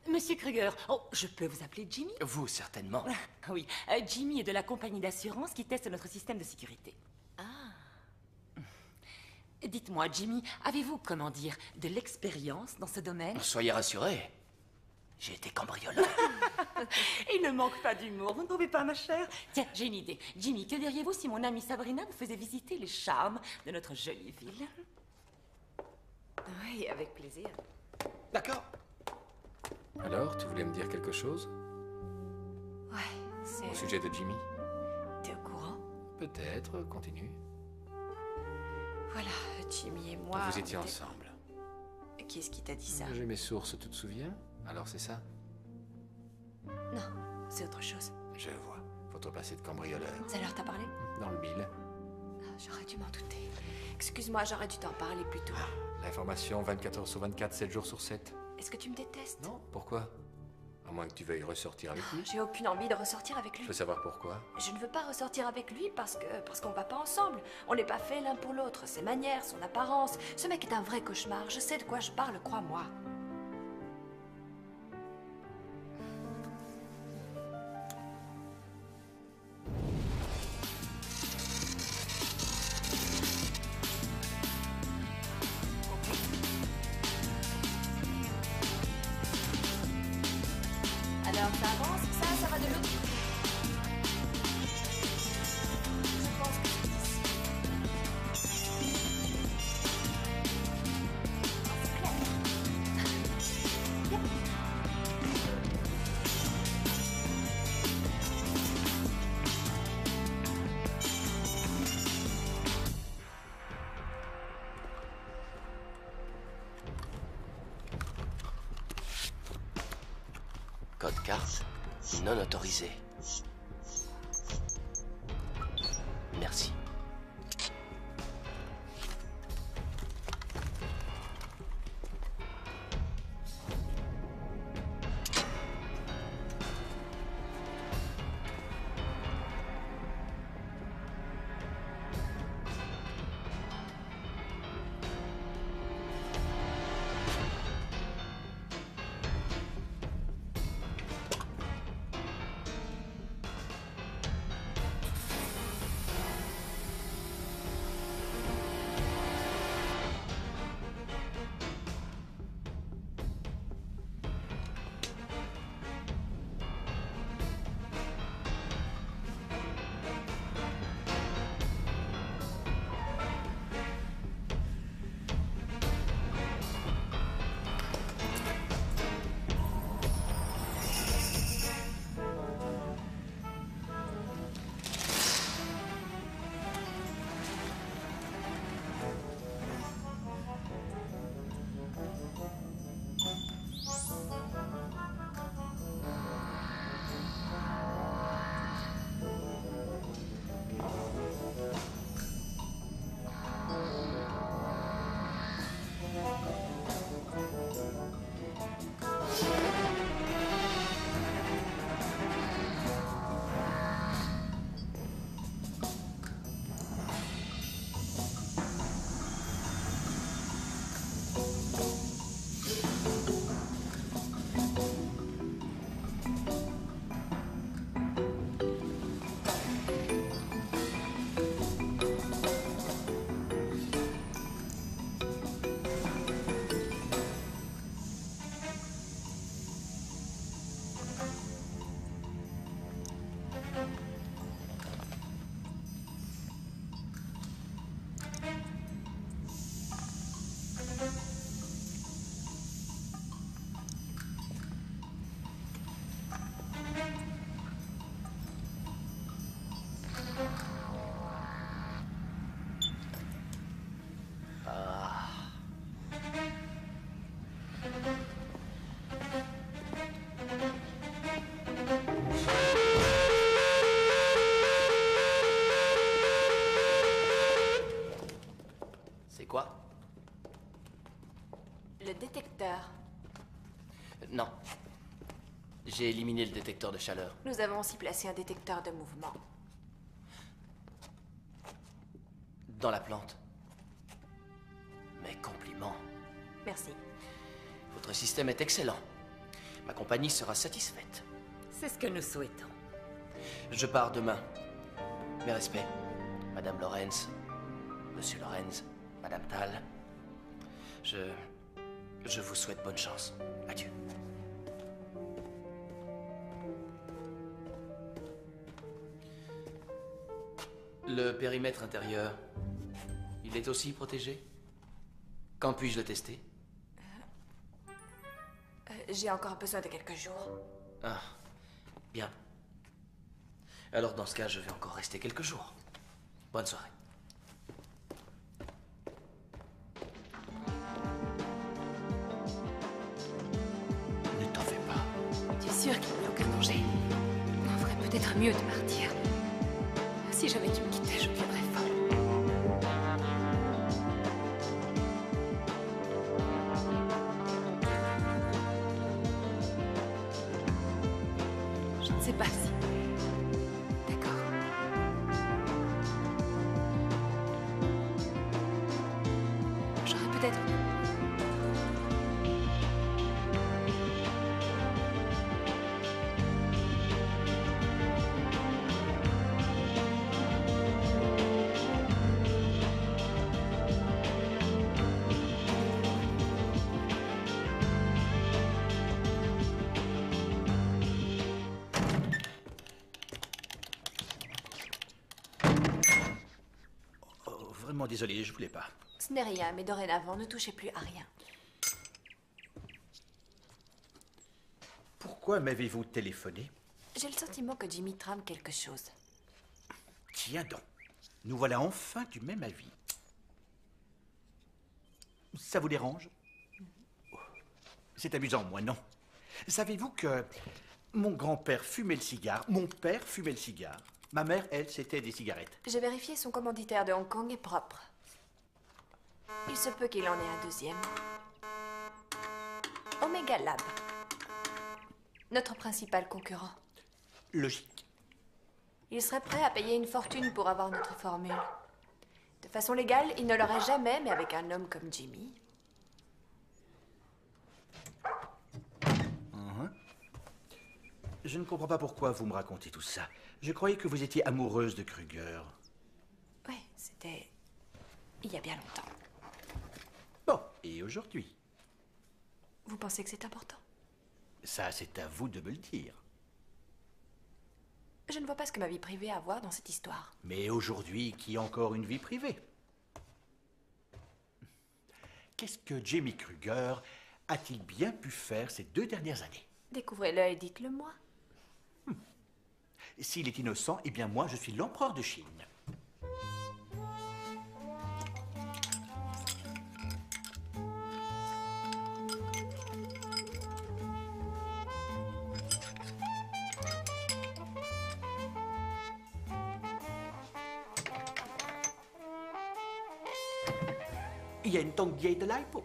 Monsieur Kruger, oh, je peux vous appeler Jimmy? Vous, certainement. Oui, Jimmy est de la compagnie d'assurance qui teste notre système de sécurité. Ah. Dites-moi, Jimmy, avez-vous, comment dire, de l'expérience dans ce domaine? Soyez rassuré. J'ai été cambrioleur. Il ne manque pas d'humour, vous ne trouvez pas, ma chère? Tiens, j'ai une idée. Jimmy, que diriez-vous si mon amie Sabrina vous faisait visiter les charmes de notre jolie ville? Oui, avec plaisir. D'accord. Alors, tu voulais me dire quelque chose? Ouais, c'est... Au sujet de Jimmy? T'es au courant? Peut-être, continue. Voilà, Jimmy et moi... Vous étiez ensemble. Qui est-ce qui t'a dit ça? J'ai mes sources, tu te souviens? Alors c'est ça? Non, c'est autre chose. Je vois. Votre passé de cambrioleur. Ça leur t'a parlé? Dans le mille. Ah, j'aurais dû m'en douter. Excuse-moi, j'aurais dû t'en parler plus tôt. L'information 24 heures sur 24, 7 jours sur 7. Est-ce que tu me détestes? Non, pourquoi? À moins que tu veuilles ressortir avec lui. J'ai aucune envie de ressortir avec Je lui. veux savoir pourquoi. Je ne veux pas ressortir avec lui parce qu'on va pas ensemble. On n'est pas fait l'un pour l'autre. Ses manières, son apparence. Ce mec est un vrai cauchemar. Je sais de quoi je parle, crois-moi. Alors ça avance, ça va de l'autre côté. Je pense que c'est ici. Ah, c'est clair. Code carte non autorisé. Merci. Quoi? Le détecteur. Non. J'ai éliminé le détecteur de chaleur. Nous avons aussi placé un détecteur de mouvement. Dans la plante. Mes compliments. Merci. Votre système est excellent. Ma compagnie sera satisfaite. C'est ce que nous souhaitons. Je pars demain. Mes respects, Madame Lorenz, Monsieur Lorenz, Madame Tal. Je vous souhaite bonne chance. Adieu. Le périmètre intérieur, il est aussi protégé? Quand puis-je le tester? J'ai encore besoin de quelques jours. Ah, bien. Alors dans ce cas, je vais encore rester quelques jours. Bonne soirée. Ne t'en fais pas. Tu es sûr qu'il n'y a aucun danger? On ferait peut-être mieux de partir. Si jamais tu me quittais, je deviendrais folle. Je ne sais pas si... D'accord. J'aurais peut-être... Vraiment désolé, je voulais pas. Ce n'est rien, mais dorénavant, ne touchez plus à rien. Pourquoi m'avez-vous téléphoné? J'ai le sentiment que Jimmy trame quelque chose. Tiens donc, nous voilà enfin du même avis. Ça vous dérange? C'est amusant, moi non. Savez-vous que Mon grand-père fumait le cigare, mon père fumait le cigare. Ma mère, elle, c'était des cigarettes. J'ai vérifié, son commanditaire de Hong Kong est propre. Il se peut qu'il en ait un deuxième. Omega Lab. Notre principal concurrent. Logique. Il serait prêt à payer une fortune pour avoir notre formule. De façon légale, il ne l'aurait jamais, mais avec un homme comme Jimmy. Je ne comprends pas pourquoi vous me racontez tout ça. Je croyais que vous étiez amoureuse de Kruger. Oui, c'était il y a bien longtemps. Bon, et aujourd'hui? Vous pensez que c'est important? Ça, c'est à vous de me le dire. Je ne vois pas ce que ma vie privée a à voir dans cette histoire. Mais aujourd'hui, qui a encore une vie privée? Qu'est-ce que Jimmy Kruger a-t-il bien pu faire ces 2 dernières années? Découvrez-le et dites-le moi. S'il est innocent, eh bien moi, je suis l'empereur de Chine. Il y a une tongue vieille de l'iPod.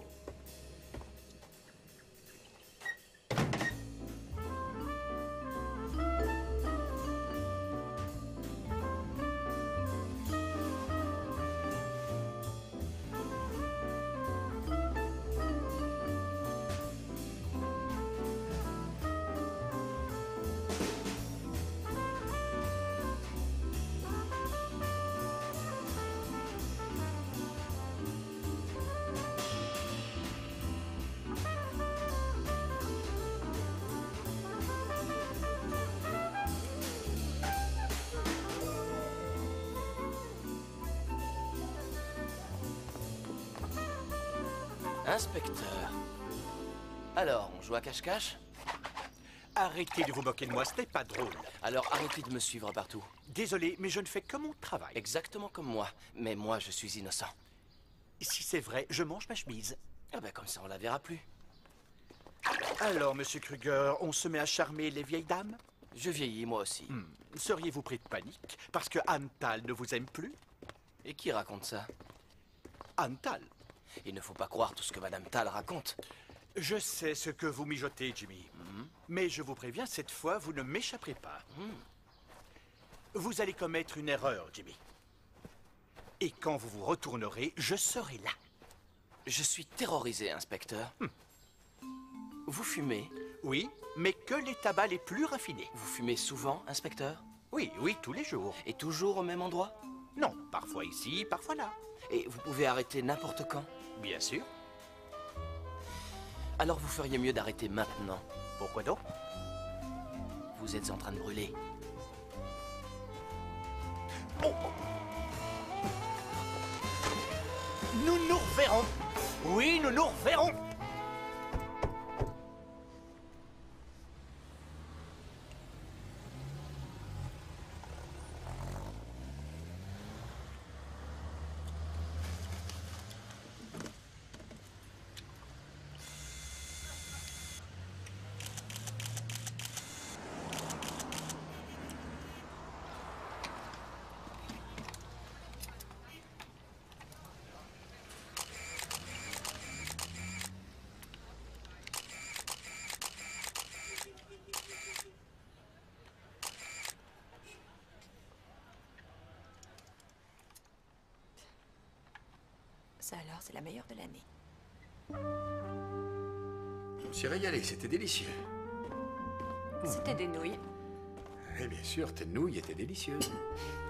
Inspecteur. Alors, on joue à cache-cache? Arrêtez de vous moquer de moi, c'était pas drôle. Alors arrêtez de me suivre partout. Désolé, mais je ne fais que mon travail. Exactement comme moi. Mais moi, je suis innocent. Si c'est vrai, je mange ma chemise. Ah ben comme ça, on la verra plus. Alors, monsieur Kruger, on se met à charmer les vieilles dames? Je vieillis, moi aussi. Seriez-vous pris de panique parce que Anne Tal ne vous aime plus? Et qui raconte ça? Anne Tal. Il ne faut pas croire tout ce que Madame Tal raconte. Je sais ce que vous mijotez, Jimmy. Mais je vous préviens, cette fois, vous ne m'échapperez pas. Vous allez commettre une erreur, Jimmy. Et quand vous vous retournerez, je serai là. Je suis terrorisé, inspecteur. Vous fumez? Oui, mais que les tabacs les plus raffinés. Vous fumez souvent, inspecteur? Oui, oui, tous les jours. Et toujours au même endroit? Non, parfois ici, parfois là. Et vous pouvez arrêter n'importe quand? Bien sûr. Alors vous feriez mieux d'arrêter maintenant. Pourquoi donc? Vous êtes en train de brûler. Oh. Nous nous reverrons. Oui, nous nous reverrons. Ça alors, c'est la meilleure de l'année. Je me suis régalé, c'était délicieux. C'était des nouilles. Et bien sûr, tes nouilles étaient délicieuses.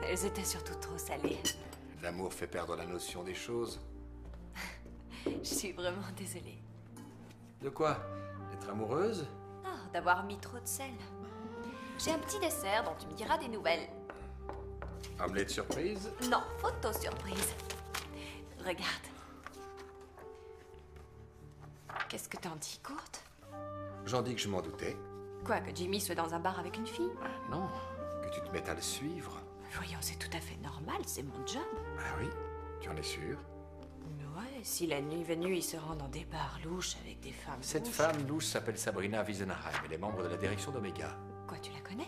Elles étaient surtout trop salées. L'amour fait perdre la notion des choses. Je suis vraiment désolée. De quoi? D'être amoureuse? Oh, d'avoir mis trop de sel. J'ai un petit dessert dont tu me diras des nouvelles. Omelette surprise? Non, photo surprise. Regarde. Qu'est-ce que t'en dis, Kurt? J'en dis que je m'en doutais. Quoi, que Jimmy soit dans un bar avec une fille? Non, que tu te mettes à le suivre. Voyons, c'est tout à fait normal, c'est mon job. Ah oui? Tu en es sûr? Ouais, si la nuit venue, il se rend dans des bars louches avec des femmes Cette louches. femme louche s'appelle Sabrina Wiesenheim. Elle est membre de la direction d'Omega. Quoi, tu la connais?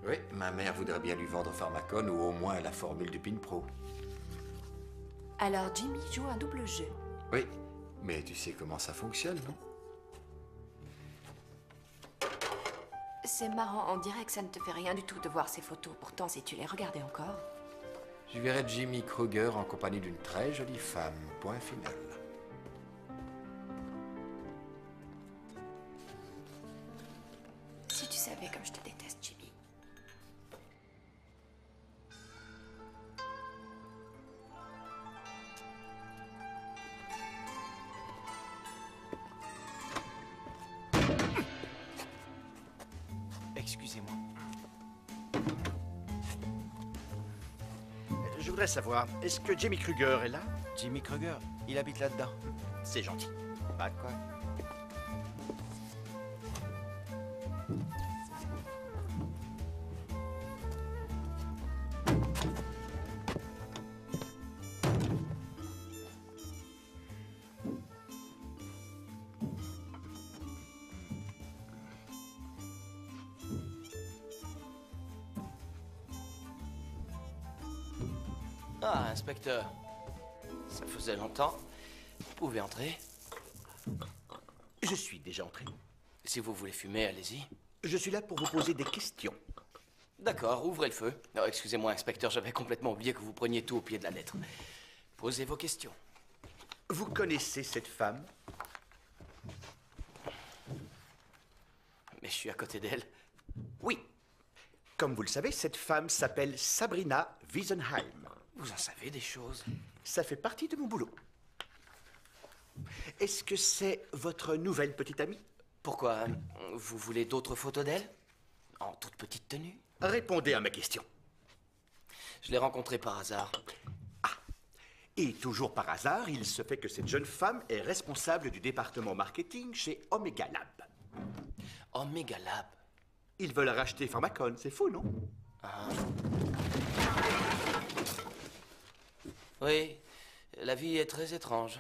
Oui, ma mère voudrait bien lui vendre Pharmacon ou au moins la formule du PinPro. Alors Jimmy joue un double jeu. Oui, mais tu sais comment ça fonctionne, non? C'est marrant, on dirait que ça ne te fait rien du tout de voir ces photos. Pourtant, si tu les regardais encore... Je verrai Jimmy Kruger en compagnie d'une très jolie femme. Point final. Si tu savais comme je te déteste, Jimmy. Excusez-moi. Je voudrais savoir, est-ce que Jimmy Kruger est là? Jimmy Kruger, il habite là-dedans. C'est gentil. Pas de quoi. Ah, inspecteur. Ça faisait longtemps. Vous pouvez entrer. Je suis déjà entré. Si vous voulez fumer, allez-y. Je suis là pour vous poser des questions. D'accord, ouvrez le feu. Oh, excusez-moi, inspecteur, j'avais complètement oublié que vous preniez tout au pied de la lettre. Posez vos questions. Vous connaissez cette femme? Mais je suis à côté d'elle. Oui. Comme vous le savez, cette femme s'appelle Sabrina Wiesenheim. Vous en savez des choses. Ça fait partie de mon boulot. Est-ce que c'est votre nouvelle petite amie? Pourquoi? Vous voulez d'autres photos d'elle? En toute petite tenue? Répondez à ma question. Je l'ai rencontrée par hasard. Et toujours par hasard, il se fait que cette jeune femme est responsable du département marketing chez Omega Lab. Omega Lab? Ils veulent racheter Pharmacon, c'est fou, non? Ah. Oui, la vie est très étrange.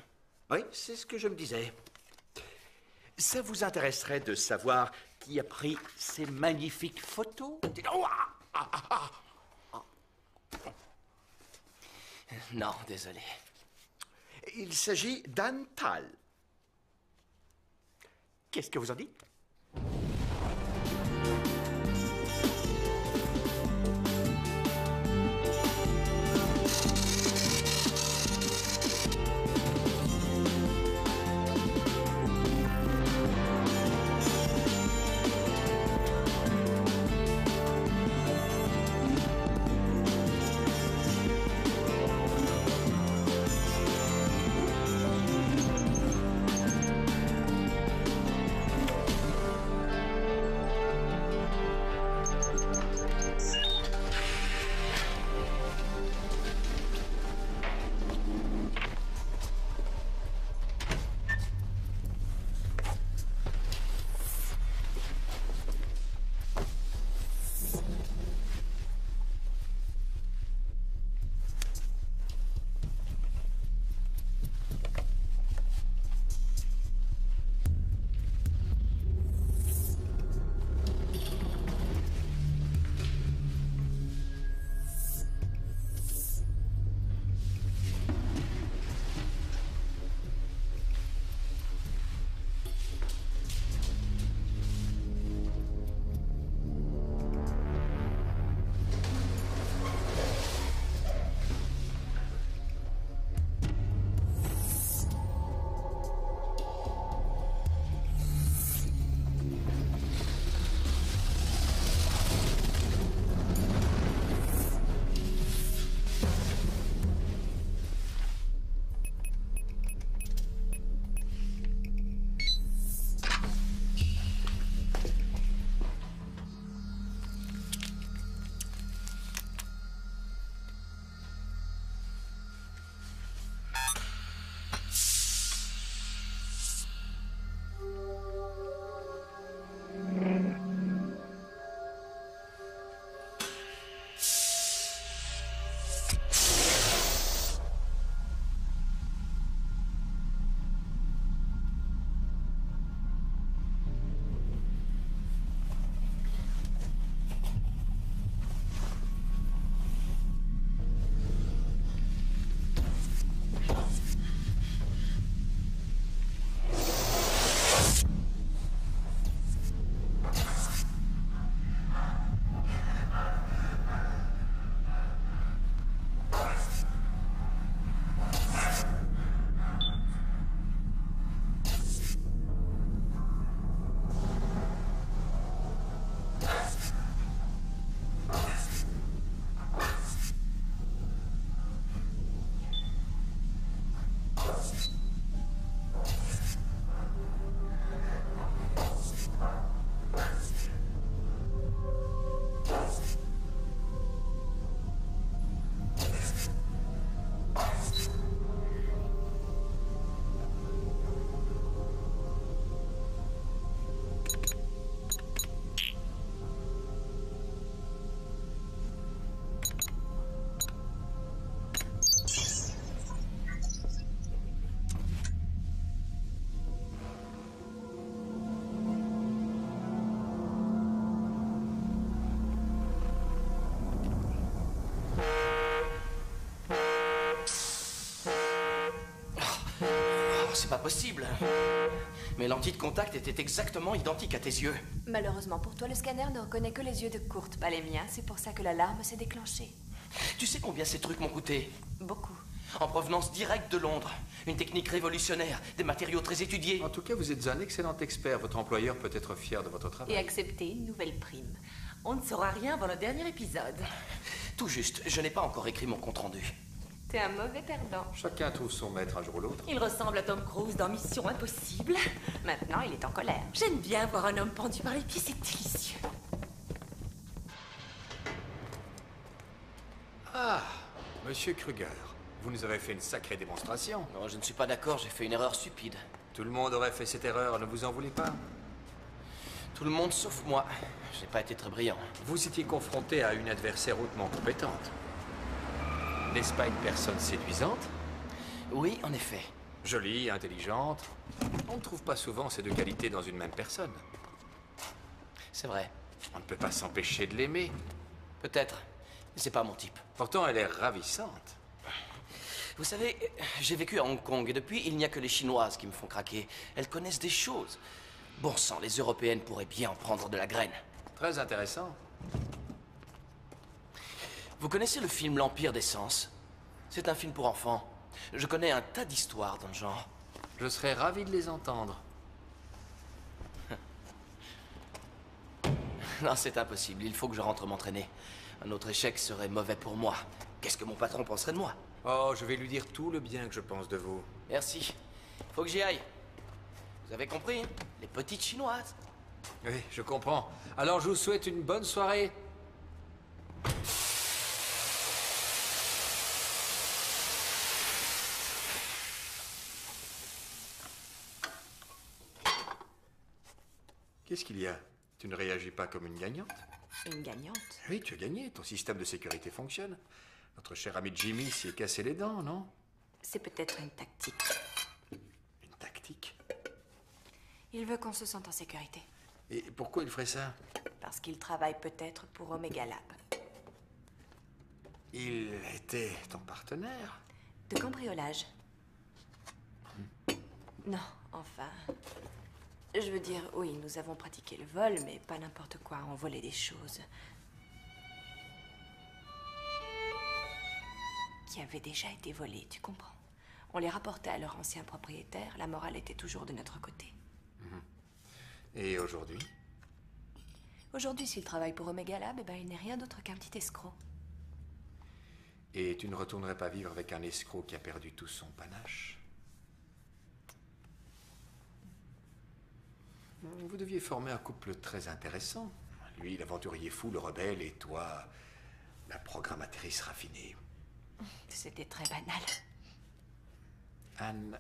Oui, c'est ce que je me disais. Ça vous intéresserait de savoir qui a pris ces magnifiques photos? Non, désolé. Il s'agit d'Anne Thal. Qu'est-ce que vous en dites? c'est pas possible. Mes lentilles de contact étaient exactement identiques à tes yeux. Malheureusement pour toi, le scanner ne reconnaît que les yeux de Kurt, pas les miens. C'est pour ça que l'alarme s'est déclenchée. Tu sais combien ces trucs m'ont coûté? Beaucoup. En provenance directe de Londres. Une technique révolutionnaire, des matériaux très étudiés. En tout cas, vous êtes un excellent expert. Votre employeur peut être fier de votre travail. Et accepter une nouvelle prime. On ne saura rien avant le dernier épisode. Tout juste, je n'ai pas encore écrit mon compte-rendu. T'es un mauvais perdant. Chacun trouve son maître un jour ou l'autre. Il ressemble à Tom Cruise dans Mission Impossible. Maintenant, il est en colère. J'aime bien voir un homme pendu par les pieds, c'est délicieux. Ah, Monsieur Kruger, vous nous avez fait une sacrée démonstration. Non, je ne suis pas d'accord, j'ai fait une erreur stupide. Tout le monde aurait fait cette erreur, ne vous en voulez pas? Tout le monde sauf moi. J'ai pas été très brillant. Vous étiez confronté à une adversaire hautement compétente. N'est-ce pas une personne séduisante? Oui, en effet. Jolie, intelligente. On ne trouve pas souvent ces deux qualités dans une même personne. C'est vrai. On ne peut pas s'empêcher de l'aimer. Peut-être. Mais c'est pas mon type. Pourtant, elle est ravissante. Vous savez, j'ai vécu à Hong Kong et depuis, il n'y a que les Chinoises qui me font craquer. Elles connaissent des choses. Bon sang, les Européennes pourraient bien en prendre de la graine. Très intéressant. Vous connaissez le film L'Empire des Sens? C'est un film pour enfants. Je connais un tas d'histoires dans le genre. Je serais ravi de les entendre. Non, c'est impossible. Il faut que je rentre m'entraîner. Un autre échec serait mauvais pour moi. Qu'est-ce que mon patron penserait de moi? Oh, je vais lui dire tout le bien que je pense de vous. Merci. Faut que j'y aille. Vous avez compris, hein? Les petites Chinoises. Oui, je comprends. Alors, je vous souhaite une bonne soirée. Qu'est-ce qu'il y a? Tu ne réagis pas comme une gagnante? Une gagnante? Oui, tu as gagné. Ton système de sécurité fonctionne. Notre cher ami Jimmy s'y est cassé les dents, non? C'est peut-être une tactique. Une tactique? Il veut qu'on se sente en sécurité. Et pourquoi il ferait ça? Parce qu'il travaille peut-être pour Omega Lab. Il était ton partenaire? De cambriolage. Non, enfin... Je veux dire, oui, nous avons pratiqué le vol, mais pas n'importe quoi, on volait des choses. Qui avaient déjà été volées, tu comprends? On les rapportait à leur ancien propriétaire, la morale était toujours de notre côté. Et aujourd'hui? Aujourd'hui, s'il travaille pour Omega Lab, eh ben, il n'est rien d'autre qu'un petit escroc. Et tu ne retournerais pas vivre avec un escroc qui a perdu tout son panache? Vous deviez former un couple très intéressant. Lui, l'aventurier fou, le rebelle, et toi, la programmatrice raffinée. C'était très banal. Anne,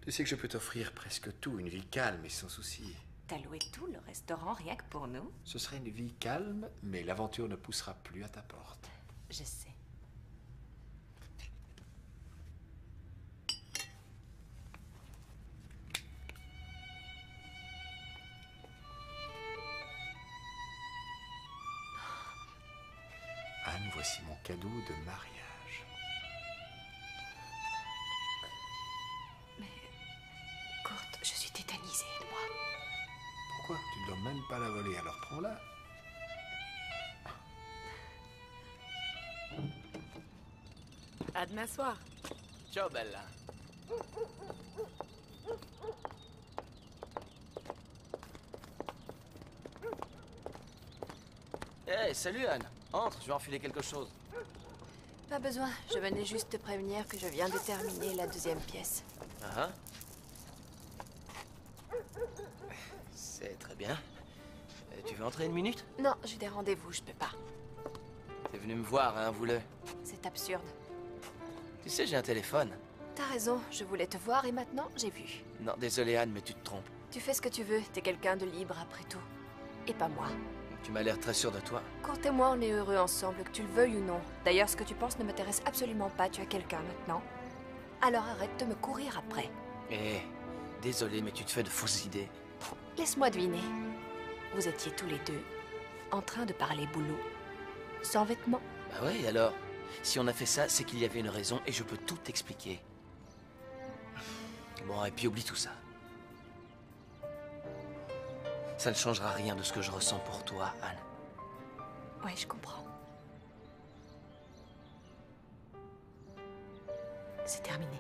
tu sais que je peux t'offrir presque tout, une vie calme et sans souci. T'as loué tout le restaurant rien que pour nous? Ce serait une vie calme, mais l'aventure ne poussera plus à ta porte. Je sais. Anne, voici mon cadeau de mariage. Mais... Kurt, je suis tétanisée, aide-moi. Pourquoi? Tu ne dois même pas la voler, alors prends-la. À demain soir. Ciao, Bella. Hey, salut Anne. Entre, je vais enfiler quelque chose. Pas besoin, je venais juste te prévenir que je viens de terminer la deuxième pièce. Ah. C'est très bien. Tu veux entrer une minute? Non, j'ai des rendez-vous, je peux pas. T'es venu me voir, hein, vous-le. C'est absurde. Tu sais, j'ai un téléphone. T'as raison, je voulais te voir et maintenant, j'ai vu. Non, désolé Anne, mais tu te trompes. Tu fais ce que tu veux, t'es quelqu'un de libre après tout. Et pas moi. Tu m'as l'air très sûr de toi. Kurt et moi, on est heureux ensemble, que tu le veuilles ou non. D'ailleurs, ce que tu penses ne m'intéresse absolument pas, tu as quelqu'un maintenant. Alors arrête de me courir après. Désolé, mais tu te fais de fausses idées. Laisse-moi deviner. Vous étiez tous les deux en train de parler boulot. Sans vêtements. Bah oui, alors. Si on a fait ça, c'est qu'il y avait une raison et je peux tout expliquer. Bon, et puis oublie tout ça. Ça ne changera rien de ce que je ressens pour toi, Anne. Ouais, je comprends. C'est terminé.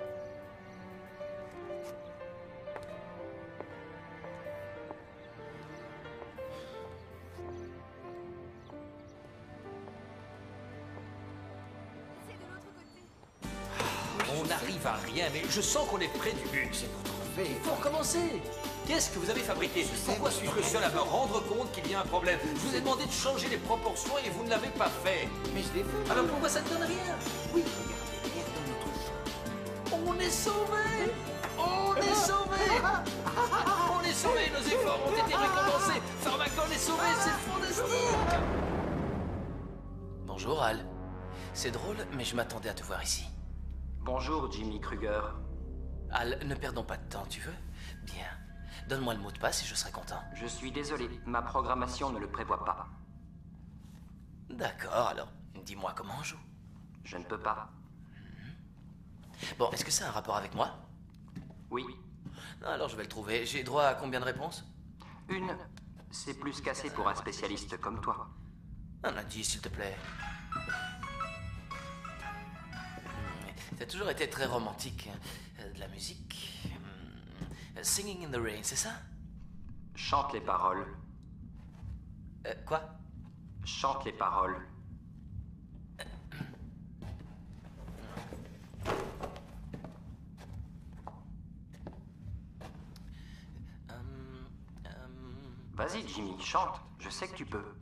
On n'arrive à rien, mais je sens qu'on est près du but. C'est votre fait. Il faut recommencer. Qu'est-ce que vous avez fabriqué? Pourquoi suis-je le seul à me rendre compte qu'il y a un problème? Je vous ai demandé de changer les proportions et vous ne l'avez pas fait. Mais je l'ai fait. Alors pourquoi ça ne donne rien? Oui, regardez, derrière dans notre champ. On est sauvés! On est sauvés! On est sauvés! Nos efforts ont été récompensés! Pharmacon est sauvé! C'est fantastique! Bonjour, Al. C'est drôle, mais je m'attendais à te voir ici. Bonjour, Jimmy Kruger. Al, ne perdons pas de temps, tu veux? Bien. Donne-moi le mot de passe et je serai content. Je suis désolé, ma programmation ne le prévoit pas. D'accord, alors dis-moi comment on joue. Je ne peux pas. Bon, est-ce que ça a un rapport avec moi? Oui. Alors je vais le trouver. J'ai droit à combien de réponses? Une, c'est plus qu'assez pour un spécialiste comme toi. Un indice, s'il te plaît. T'as toujours été très romantique. De la musique. Singing in the Rain, c'est ça? Chante les paroles. Quoi? Chante les paroles. Vas-y, Jimmy, chante. Je sais que tu peux.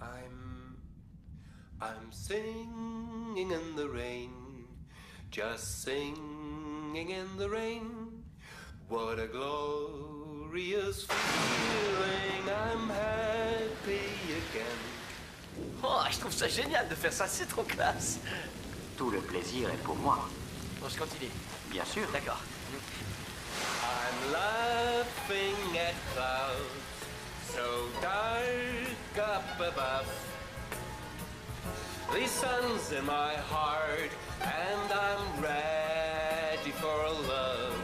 I'm singing in the rain, just singing in the rain. What a glorious feeling, I'm happy again. Oh, je trouve ça génial de faire ça, c'est trop classe. Tout le plaisir est pour moi. Bon, je continue. Bien sûr. D'accord. I'm laughing at clouds so dark up above. The sun's in my heart and I'm ready for a love.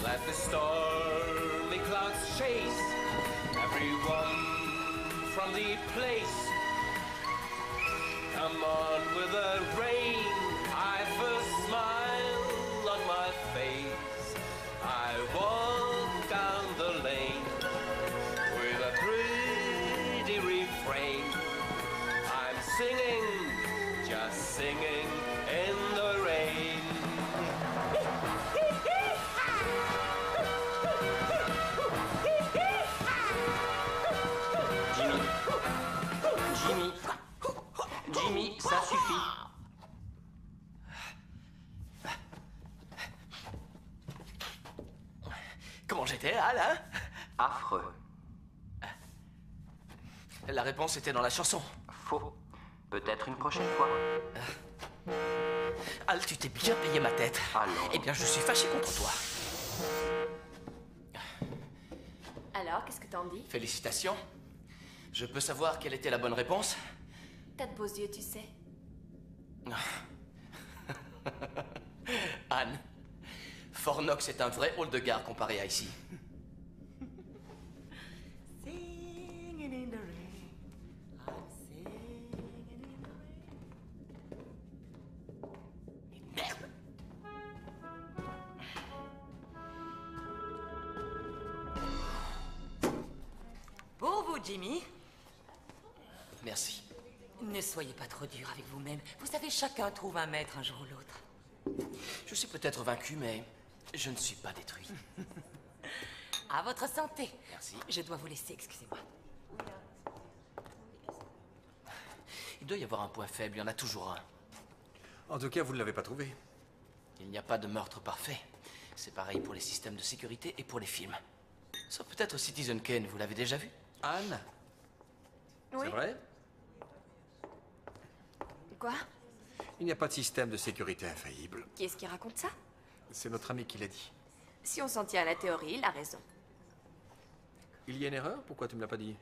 Let the stormy clouds chase everyone from the place. Come on with the rain, I've a smile on my face. I walk down the lane with a pretty refrain. I'm singing, just singing in the rain. Jimmy, ça suffit. Comment j'étais, Al, hein? Affreux. La réponse était dans la chanson. Faux. Peut-être une prochaine fois. Al, tu t'es bien payé ma tête. Allons. Eh bien, je suis fâché contre toi. Alors, qu'est-ce que t'en dis? Félicitations. Je peux savoir quelle était la bonne réponse? T'as de beaux yeux, tu sais. Anne, Fornox est un vrai hall de gare comparé à ici. Singing in the rain. I'm singing in the rain. Merde. Pour vous, Jimmy. Merci. Ne soyez pas trop dur avec vous-même. Vous savez, chacun trouve un maître un jour ou l'autre. Je suis peut-être vaincu, mais je ne suis pas détruit. À votre santé. Merci. Je dois vous laisser, excusez-moi. Il doit y avoir un point faible, il y en a toujours un. En tout cas, vous ne l'avez pas trouvé. Il n'y a pas de meurtre parfait. C'est pareil pour les systèmes de sécurité et pour les films. Sauf peut-être Citizen Kane, vous l'avez déjà vu? Anne? Oui. C'est vrai? Quoi? Il n'y a pas de système de sécurité infaillible. Qui est-ce qui raconte ça? C'est notre ami qui l'a dit. Si on s'en tient à la théorie, il a raison. Il y a une erreur? Pourquoi tu ne me l'as pas dit?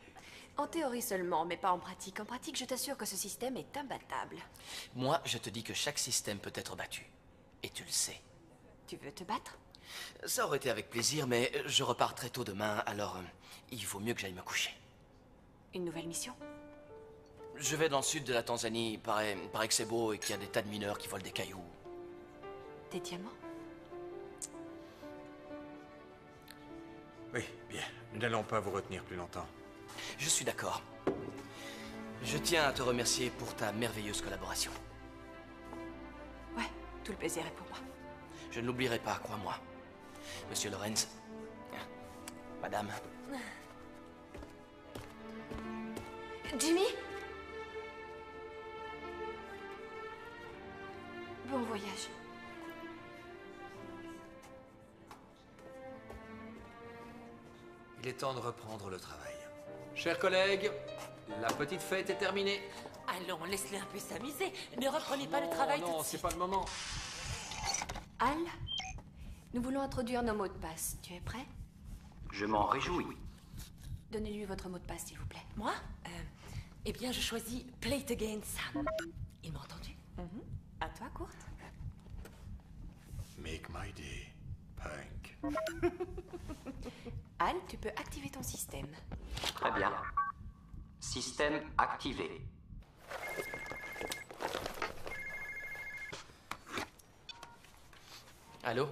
En théorie seulement, mais pas en pratique. En pratique, je t'assure que ce système est imbattable. Moi, je te dis que chaque système peut être battu. Et tu le sais. Tu veux te battre? Ça aurait été avec plaisir, mais je repars très tôt demain, alors il vaut mieux que j'aille me coucher. Une nouvelle mission? Je vais dans le sud de la Tanzanie. Paraît que c'est beau et qu'il y a des tas de mineurs qui volent des cailloux. Des diamants? Oui, bien. Nous n'allons pas vous retenir plus longtemps. Je suis d'accord. Je tiens à te remercier pour ta merveilleuse collaboration. Ouais, tout le plaisir est pour moi. Je ne l'oublierai pas, crois-moi. Monsieur Lorenz. Madame. Jimmy? Bon voyage. Il est temps de reprendre le travail. Chers collègues, la petite fête est terminée. Allons, laisse-les un peu s'amuser. Ne reprenez pas le travail tout de Non, suite. c'est pas le moment. Al, nous voulons introduire nos mots de passe. Tu es prêt? Je m'en réjouis. Donnez-lui votre mot de passe, s'il vous plaît. Moi Eh bien, je choisis Play It Again, Sam. Il m'a entendu? À toi, Kurt. Make my day, Punk. Al, tu peux activer ton système. Très bien. Système activé. Allô?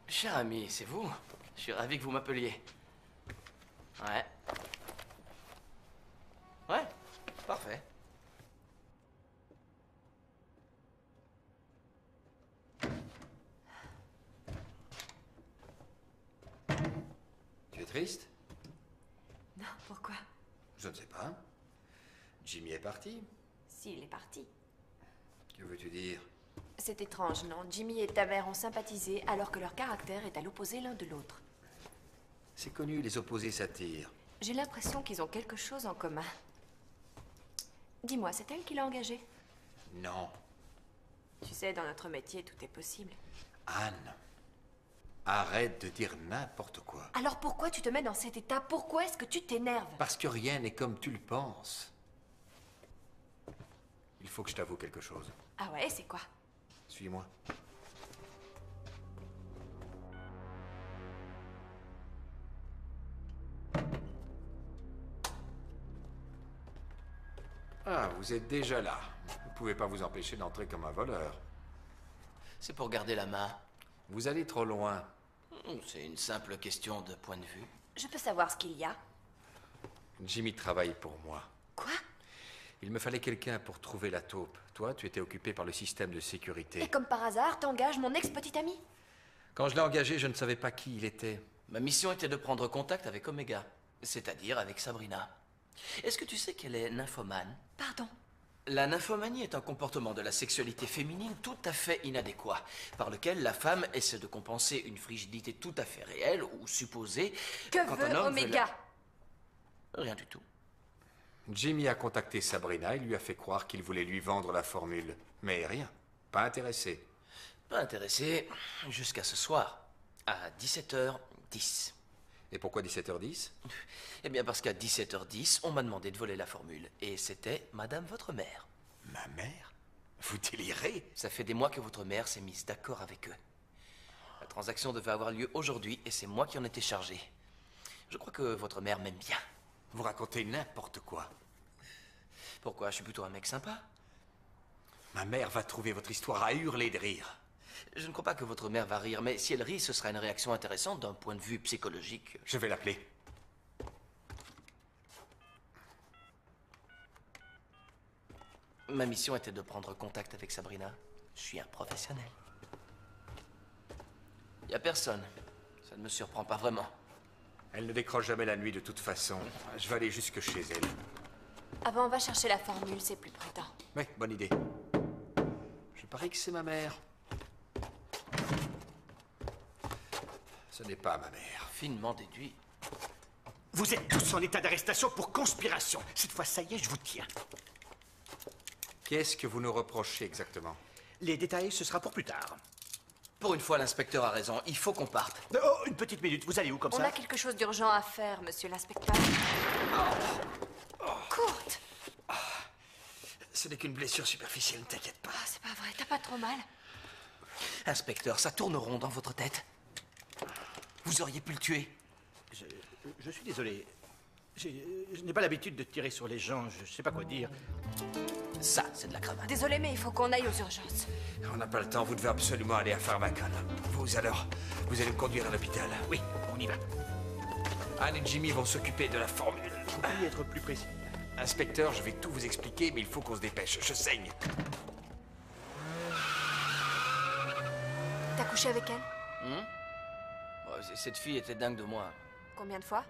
Cher ami, c'est vous? Je suis ravi que vous m'appeliez. Ouais. Ouais, parfait. Tu es triste? Non, pourquoi? Je ne sais pas. Jimmy est parti. S'il est parti. Que veux-tu dire? C'est étrange, non? Jimmy et ta mère ont sympathisé alors que leur caractère est à l'opposé l'un de l'autre. C'est connu, les opposés s'attirent. J'ai l'impression qu'ils ont quelque chose en commun. Dis-moi, c'est elle qui l'a engagé? Non. Tu sais, dans notre métier, tout est possible. Anne, arrête de dire n'importe quoi. Alors pourquoi tu te mets dans cet état? Pourquoi est-ce que tu t'énerves? Parce que rien n'est comme tu le penses. Il faut que je t'avoue quelque chose. Ah ouais, c'est quoi? Suis-moi. Ah, vous êtes déjà là. Vous ne pouvez pas vous empêcher d'entrer comme un voleur. C'est pour garder la main. Vous allez trop loin. C'est une simple question de point de vue. Je peux savoir ce qu'il y a? Jimmy travaille pour moi. Quoi? Il me fallait quelqu'un pour trouver la taupe. Toi, tu étais occupé par le système de sécurité. Et comme par hasard, t'engages mon ex-petit ami? Quand je l'ai engagé, je ne savais pas qui il était. Ma mission était de prendre contact avec Omega, c'est-à-dire avec Sabrina. Est-ce que tu sais qu'elle est nymphomane? Pardon? La nymphomanie est un comportement de la sexualité féminine tout à fait inadéquat, par lequel la femme essaie de compenser une frigidité tout à fait réelle ou supposée. Que quand veut un homme Omega? Rien du tout. Jimmy a contacté Sabrina et lui a fait croire qu'il voulait lui vendre la formule. Mais rien. Pas intéressé. Pas intéressé jusqu'à ce soir, à 17h10. Et pourquoi 17h10? Eh bien parce qu'à 17h10, on m'a demandé de voler la formule. Et c'était Madame votre mère. Ma mère? Vous délirez? Ça fait des mois que votre mère s'est mise d'accord avec eux. La transaction devait avoir lieu aujourd'hui et c'est moi qui en étais chargé. Je crois que votre mère m'aime bien. Vous racontez n'importe quoi. Pourquoi? Je suis plutôt un mec sympa. Ma mère va trouver votre histoire à hurler de rire. Je ne crois pas que votre mère va rire, mais si elle rit, ce sera une réaction intéressante d'un point de vue psychologique. Je vais l'appeler. Ma mission était de prendre contact avec Sabrina. Je suis un professionnel. Il n'y a personne. Ça ne me surprend pas vraiment. Elle ne décroche jamais la nuit de toute façon. Je vais aller jusque chez elle. Avant, on va chercher la formule, c'est plus prudent. Oui, bonne idée. Je parie que c'est ma mère. Ce n'est pas ma mère. Finement déduit. Vous êtes tous en état d'arrestation pour conspiration. Cette fois, ça y est, je vous tiens. Qu'est-ce que vous nous reprochez exactement? Les détails, ce sera pour plus tard. Pour une fois, l'inspecteur a raison. Il faut qu'on parte. Oh, une petite minute. Vous allez où comme On ça? a quelque chose d'urgent à faire, monsieur l'inspecteur. Kurt! Ce n'est qu'une blessure superficielle, ne t'inquiète pas. Ah, c'est pas vrai, t'as pas trop mal? Inspecteur, ça tourne rond dans votre tête. Vous auriez pu le tuer. Je suis désolé. Je n'ai pas l'habitude de tirer sur les gens, je sais pas quoi dire. Ça, c'est de la cravate. Désolé, mais il faut qu'on aille aux urgences. On n'a pas le temps, vous devez absolument aller à Pharmacon. Vous alors, vous allez me conduire à l'hôpital. Oui, on y va. Anne et Jimmy vont s'occuper de la formule. Vous pourriez être plus précis. Inspecteur, je vais tout vous expliquer, mais il faut qu'on se dépêche. Je saigne. T'as couché avec elle? Cette fille était dingue de moi. Combien de fois?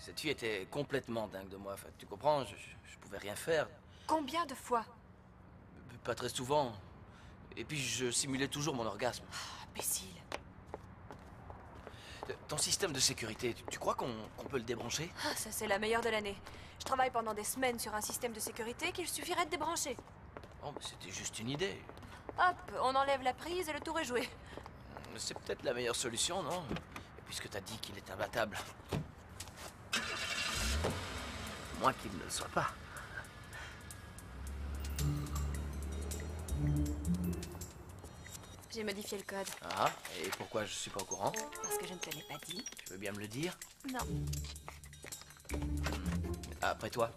Cette fille était complètement dingue de moi. Enfin, tu comprends, je pouvais rien faire. Combien de fois? Pas très souvent. Et puis je simulais toujours mon orgasme. Imbécile. Ton système de sécurité, tu crois qu'on peut le débrancher? Ah, ça c'est la meilleure de l'année. Je travaille pendant des semaines sur un système de sécurité qu'il suffirait de débrancher. Oh, mais c'était juste une idée. Hop, on enlève la prise et le tour est joué. C'est peut-être la meilleure solution, non? Puisque t'as dit qu'il est imbattable. Moins qu'il ne le soit pas. J'ai modifié le code. Ah, et pourquoi je suis pas au courant? Parce que je ne te l'ai pas dit. Tu veux bien me le dire? Non. Après toi.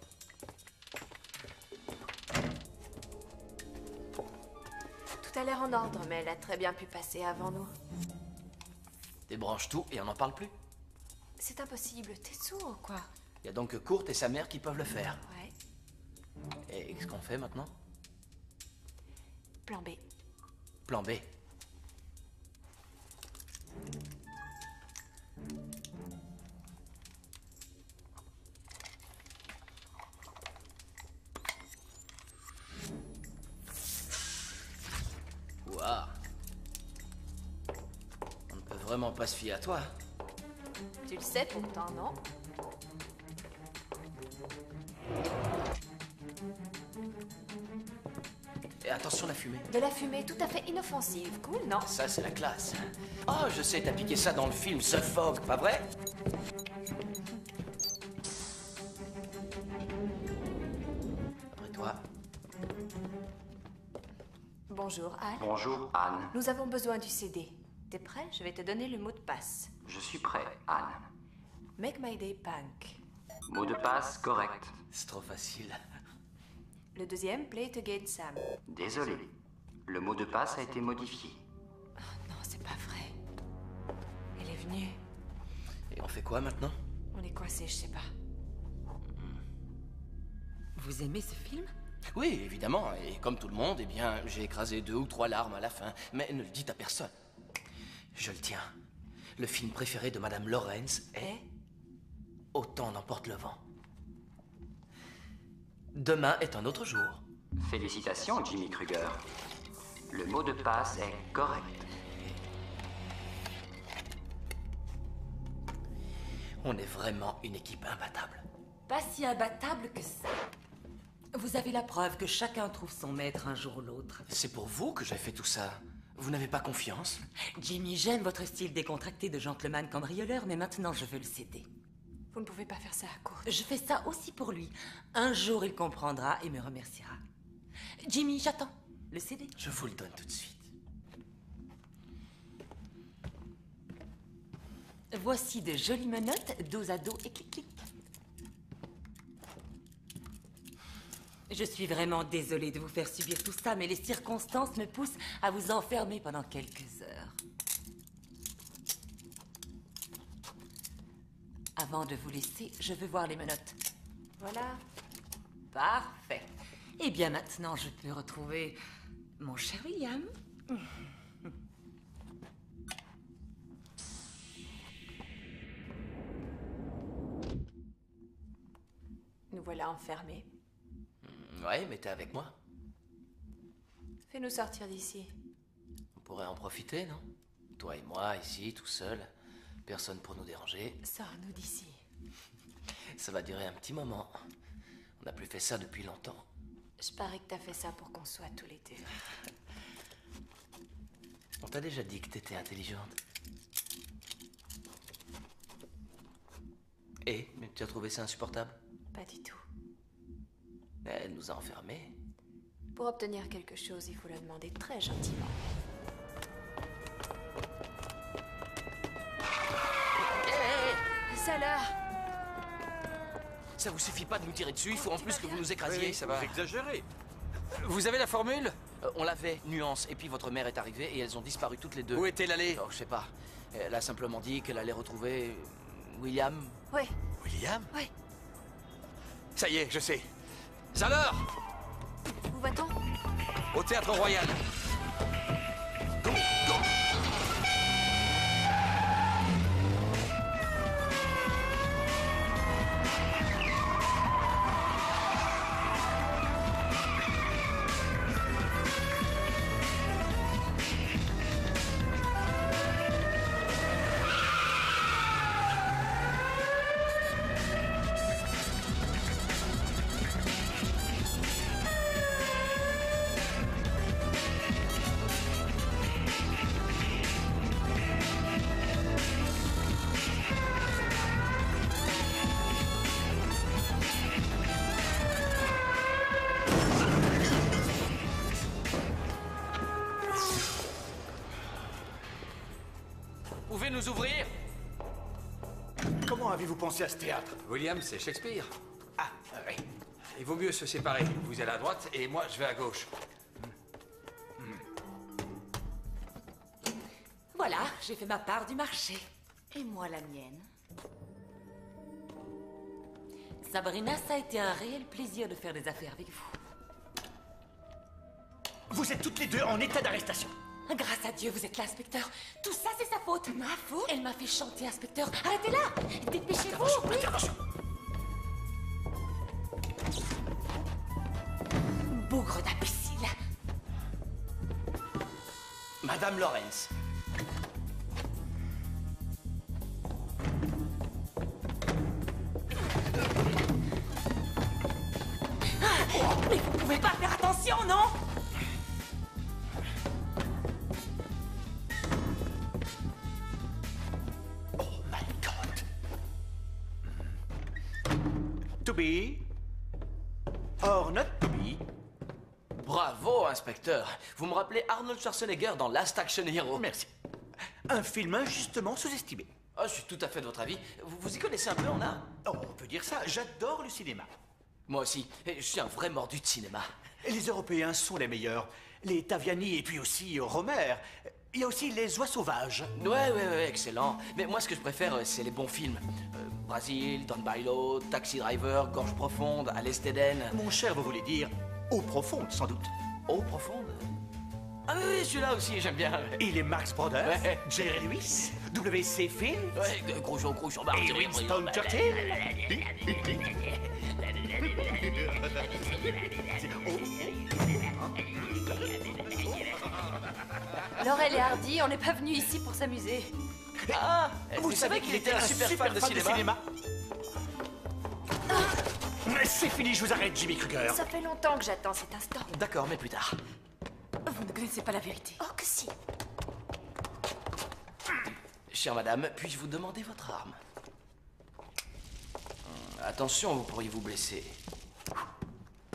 Tout a l'air en ordre, mais elle a très bien pu passer avant nous. Débranche tout et on n'en parle plus. C'est impossible, t'es sourd ou quoi? Il y a donc que Kurt et sa mère qui peuvent le faire. Ouais. Et qu'est-ce qu'on fait maintenant? Plan B. Plan B. Ouah. On ne peut vraiment pas se fier à toi. Tu le sais pourtant, non? Et attention la fumée. De la fumée tout à fait inoffensive, cool, non? Ça, c'est la classe. Oh, je sais, t'as piqué ça dans le film The Fog, pas vrai? Après toi. Bonjour, Anne. Bonjour, Anne. Nous avons besoin du CD. T'es prêt? Je vais te donner le mot de passe. Je suis prêt, Anne. Make my day punk. Mot de passe correct. C'est trop facile. Le deuxième, play it again, Sam. Désolé. Le mot de passe a été modifié. Oh non, c'est pas vrai. Elle est venue. Et on fait quoi maintenant? On est coincés, je sais pas. Vous aimez ce film? Oui, évidemment. Et comme tout le monde, eh bien, j'ai écrasé 2 ou 3 larmes à la fin. Mais ne le dites à personne. Je le tiens. Le film préféré de Madame Lawrence est... Autant n'emporte le vent. Demain est un autre jour. Félicitations, Jimmy Kruger. Le mot de passe est correct. On est vraiment une équipe imbattable. Pas si imbattable que ça. Vous avez la preuve que chacun trouve son maître un jour ou l'autre. C'est pour vous que j'ai fait tout ça. Vous n'avez pas confiance? Jimmy, j'aime votre style décontracté de gentleman cambrioleur, mais maintenant je veux le céder. Vous ne pouvez pas faire ça à Kurt. Je fais ça aussi pour lui. Un jour, il comprendra et me remerciera. Jimmy, j'attends. Le CD. Je vous le donne tout de suite. Voici de jolies menottes, dos à dos et clic-clic. Je suis vraiment désolée de vous faire subir tout ça, mais les circonstances me poussent à vous enfermer pendant quelques heures. Avant de vous laisser, je veux voir les menottes. Voilà. Parfait. Et bien maintenant, je peux retrouver mon cher William. Nous voilà enfermés. Ouais, mais t'es avec moi. Fais-nous sortir d'ici. On pourrait en profiter, non? Toi et moi, ici, tout seul. Personne pour nous déranger. Sors-nous d'ici. Ça va durer un petit moment. On n'a plus fait ça depuis longtemps. Je parie que t'as fait ça pour qu'on soit tous les deux. On t'a déjà dit que t'étais intelligente. Et tu as trouvé ça insupportable? Pas du tout. Elle nous a enfermés. Pour obtenir quelque chose, il faut le demander très gentiment. voilà. Ça vous suffit pas de nous tirer dessus, il faut en plus que vous nous écrasiez. Oui, ça va. Vous exagérez. Vous avez la formule? On l'avait, nuance, et puis votre mère est arrivée et elles ont disparu toutes les deux. Où est-elle allée? Oh, je sais pas. Elle a simplement dit qu'elle allait retrouver... William. Oui. William? Oui. Ça y est, je sais. Zalor! Où va-t-on? Au Théâtre Royal. Go, go! Pouvez nous ouvrir? Comment avez-vous pensé à ce théâtre? William, c'est Shakespeare. Ah, oui. Il vaut mieux se séparer. Vous allez à droite et moi, je vais à gauche. Voilà, j'ai fait ma part du marché. Et moi la mienne. Sabrina, ça a été un réel plaisir de faire des affaires avec vous. Vous êtes toutes les deux en état d'arrestation. Grâce à Dieu, vous êtes là, inspecteur. Tout ça, c'est sa faute. Ma faute? Elle m'a fait chanter, inspecteur. Arrêtez-la! Dépêchez-vous! Oui. Intervention. Bougre d'imbécile. Madame Lawrence. Mais vous pouvez pas faire attention, non? Oh my God. To be or not to be. Bravo, inspecteur. Vous me rappelez Arnold Schwarzenegger dans Last Action Hero. Merci. Un film injustement sous-estimé. Oh, je suis tout à fait de votre avis. Vous y connaissez un peu en art? Oh, on peut dire ça. J'adore le cinéma. Moi aussi. Et je suis un vrai mordu de cinéma. Les Européens sont les meilleurs. Les Taviani et puis aussi Romer. Il y a aussi les oies sauvages. Ouais, excellent. Mais moi, ce que je préfère, c'est les bons films. Brasil, Don Bailo, Taxi Driver, Gorge Profonde, À l'Est d'Éden. Mon cher, vous voulez dire eau profonde, sans doute. Eau Profonde? Ah oui, celui-là aussi, j'aime bien. Et les Marx Brothers, Ouais. Jerry Lewis, W.C. Fields, Ouais, Groucho et Winston Churchill. Laurel et Hardy, on n'est pas venus ici pour s'amuser. Ah, vous savez qu'il était un super fan de cinéma? C'est fini, je vous arrête, Jimmy Kruger. Ça fait longtemps que j'attends cet instant. D'accord, mais plus tard. Vous ne connaissez pas la vérité. Oh que si. Chère madame, puis-je vous demander votre arme? Attention, vous pourriez vous blesser.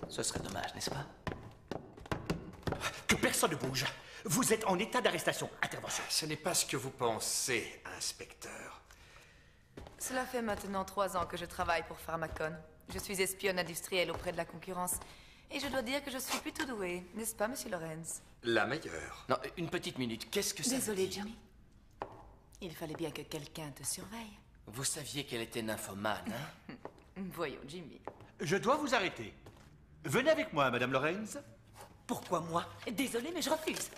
Ce serait dommage, n'est-ce pas? Que personne ne bouge. Vous êtes en état d'arrestation. Intervention. Ce n'est pas ce que vous pensez, inspecteur. Cela fait maintenant 3 ans que je travaille pour Pharmacon. Je suis espionne industrielle auprès de la concurrence. Et je dois dire que je suis plutôt douée, n'est-ce pas, monsieur Lorenz? La meilleure. Non, une petite minute. Qu'est-ce que ça veut Désolée, dire? Jimmy. Il fallait bien que quelqu'un te surveille. Vous saviez qu'elle était nymphomane, hein? Voyons, Jimmy. Je dois vous arrêter. Venez avec moi, Madame Lorenz. Pourquoi moi? Désolée, mais je refuse.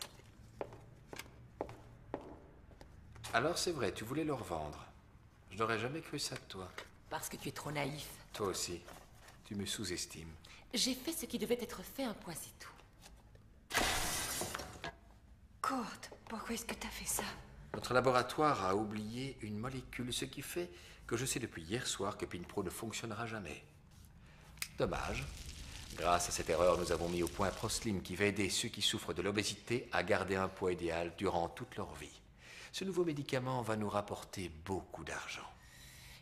Alors c'est vrai, tu voulais le revendre. Je n'aurais jamais cru ça de toi. Parce que tu es trop naïf. Toi aussi. Tu me sous-estimes. J'ai fait ce qui devait être fait, un point c'est tout. Kurt, pourquoi est-ce que t'as fait ça? Notre laboratoire a oublié une molécule, ce qui fait que je sais depuis hier soir que PinPro ne fonctionnera jamais. Dommage. Grâce à cette erreur, nous avons mis au point ProSlim qui va aider ceux qui souffrent de l'obésité à garder un poids idéal durant toute leur vie. Ce nouveau médicament va nous rapporter beaucoup d'argent.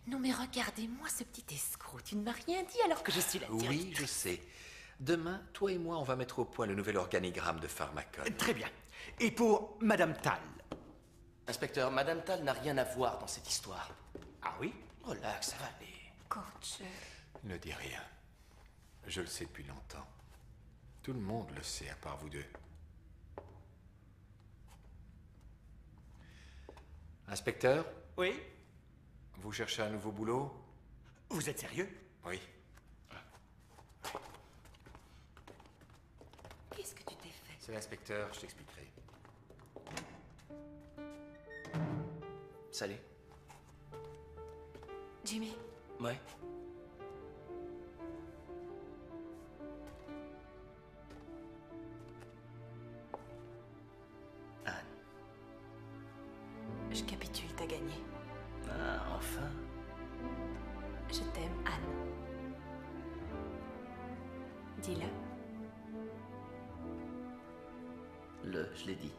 Non mais regardez-moi ce petit escroc. Tu ne m'as rien dit alors que je suis la directrice. Oui, je sais. Demain, toi et moi, on va mettre au point le nouvel organigramme de Pharmacon. Très bien. Et pour Madame Tal? Inspecteur, Madame Tal n'a rien à voir dans cette histoire. Ah oui? Relax, ça va aller. Coach, Ne dis rien. Je le sais depuis longtemps. Tout le monde le sait, à part vous deux. Inspecteur? Oui? Vous cherchez un nouveau boulot? Vous êtes sérieux? Oui. Qu'est-ce que tu t'es fait? C'est l'inspecteur, je t'expliquerai. Salut. Jimmy, Ouais. Anne. je capitule, t'as gagné. Ah, enfin. Je t'aime, Anne. Dis-le. Je l'ai dit.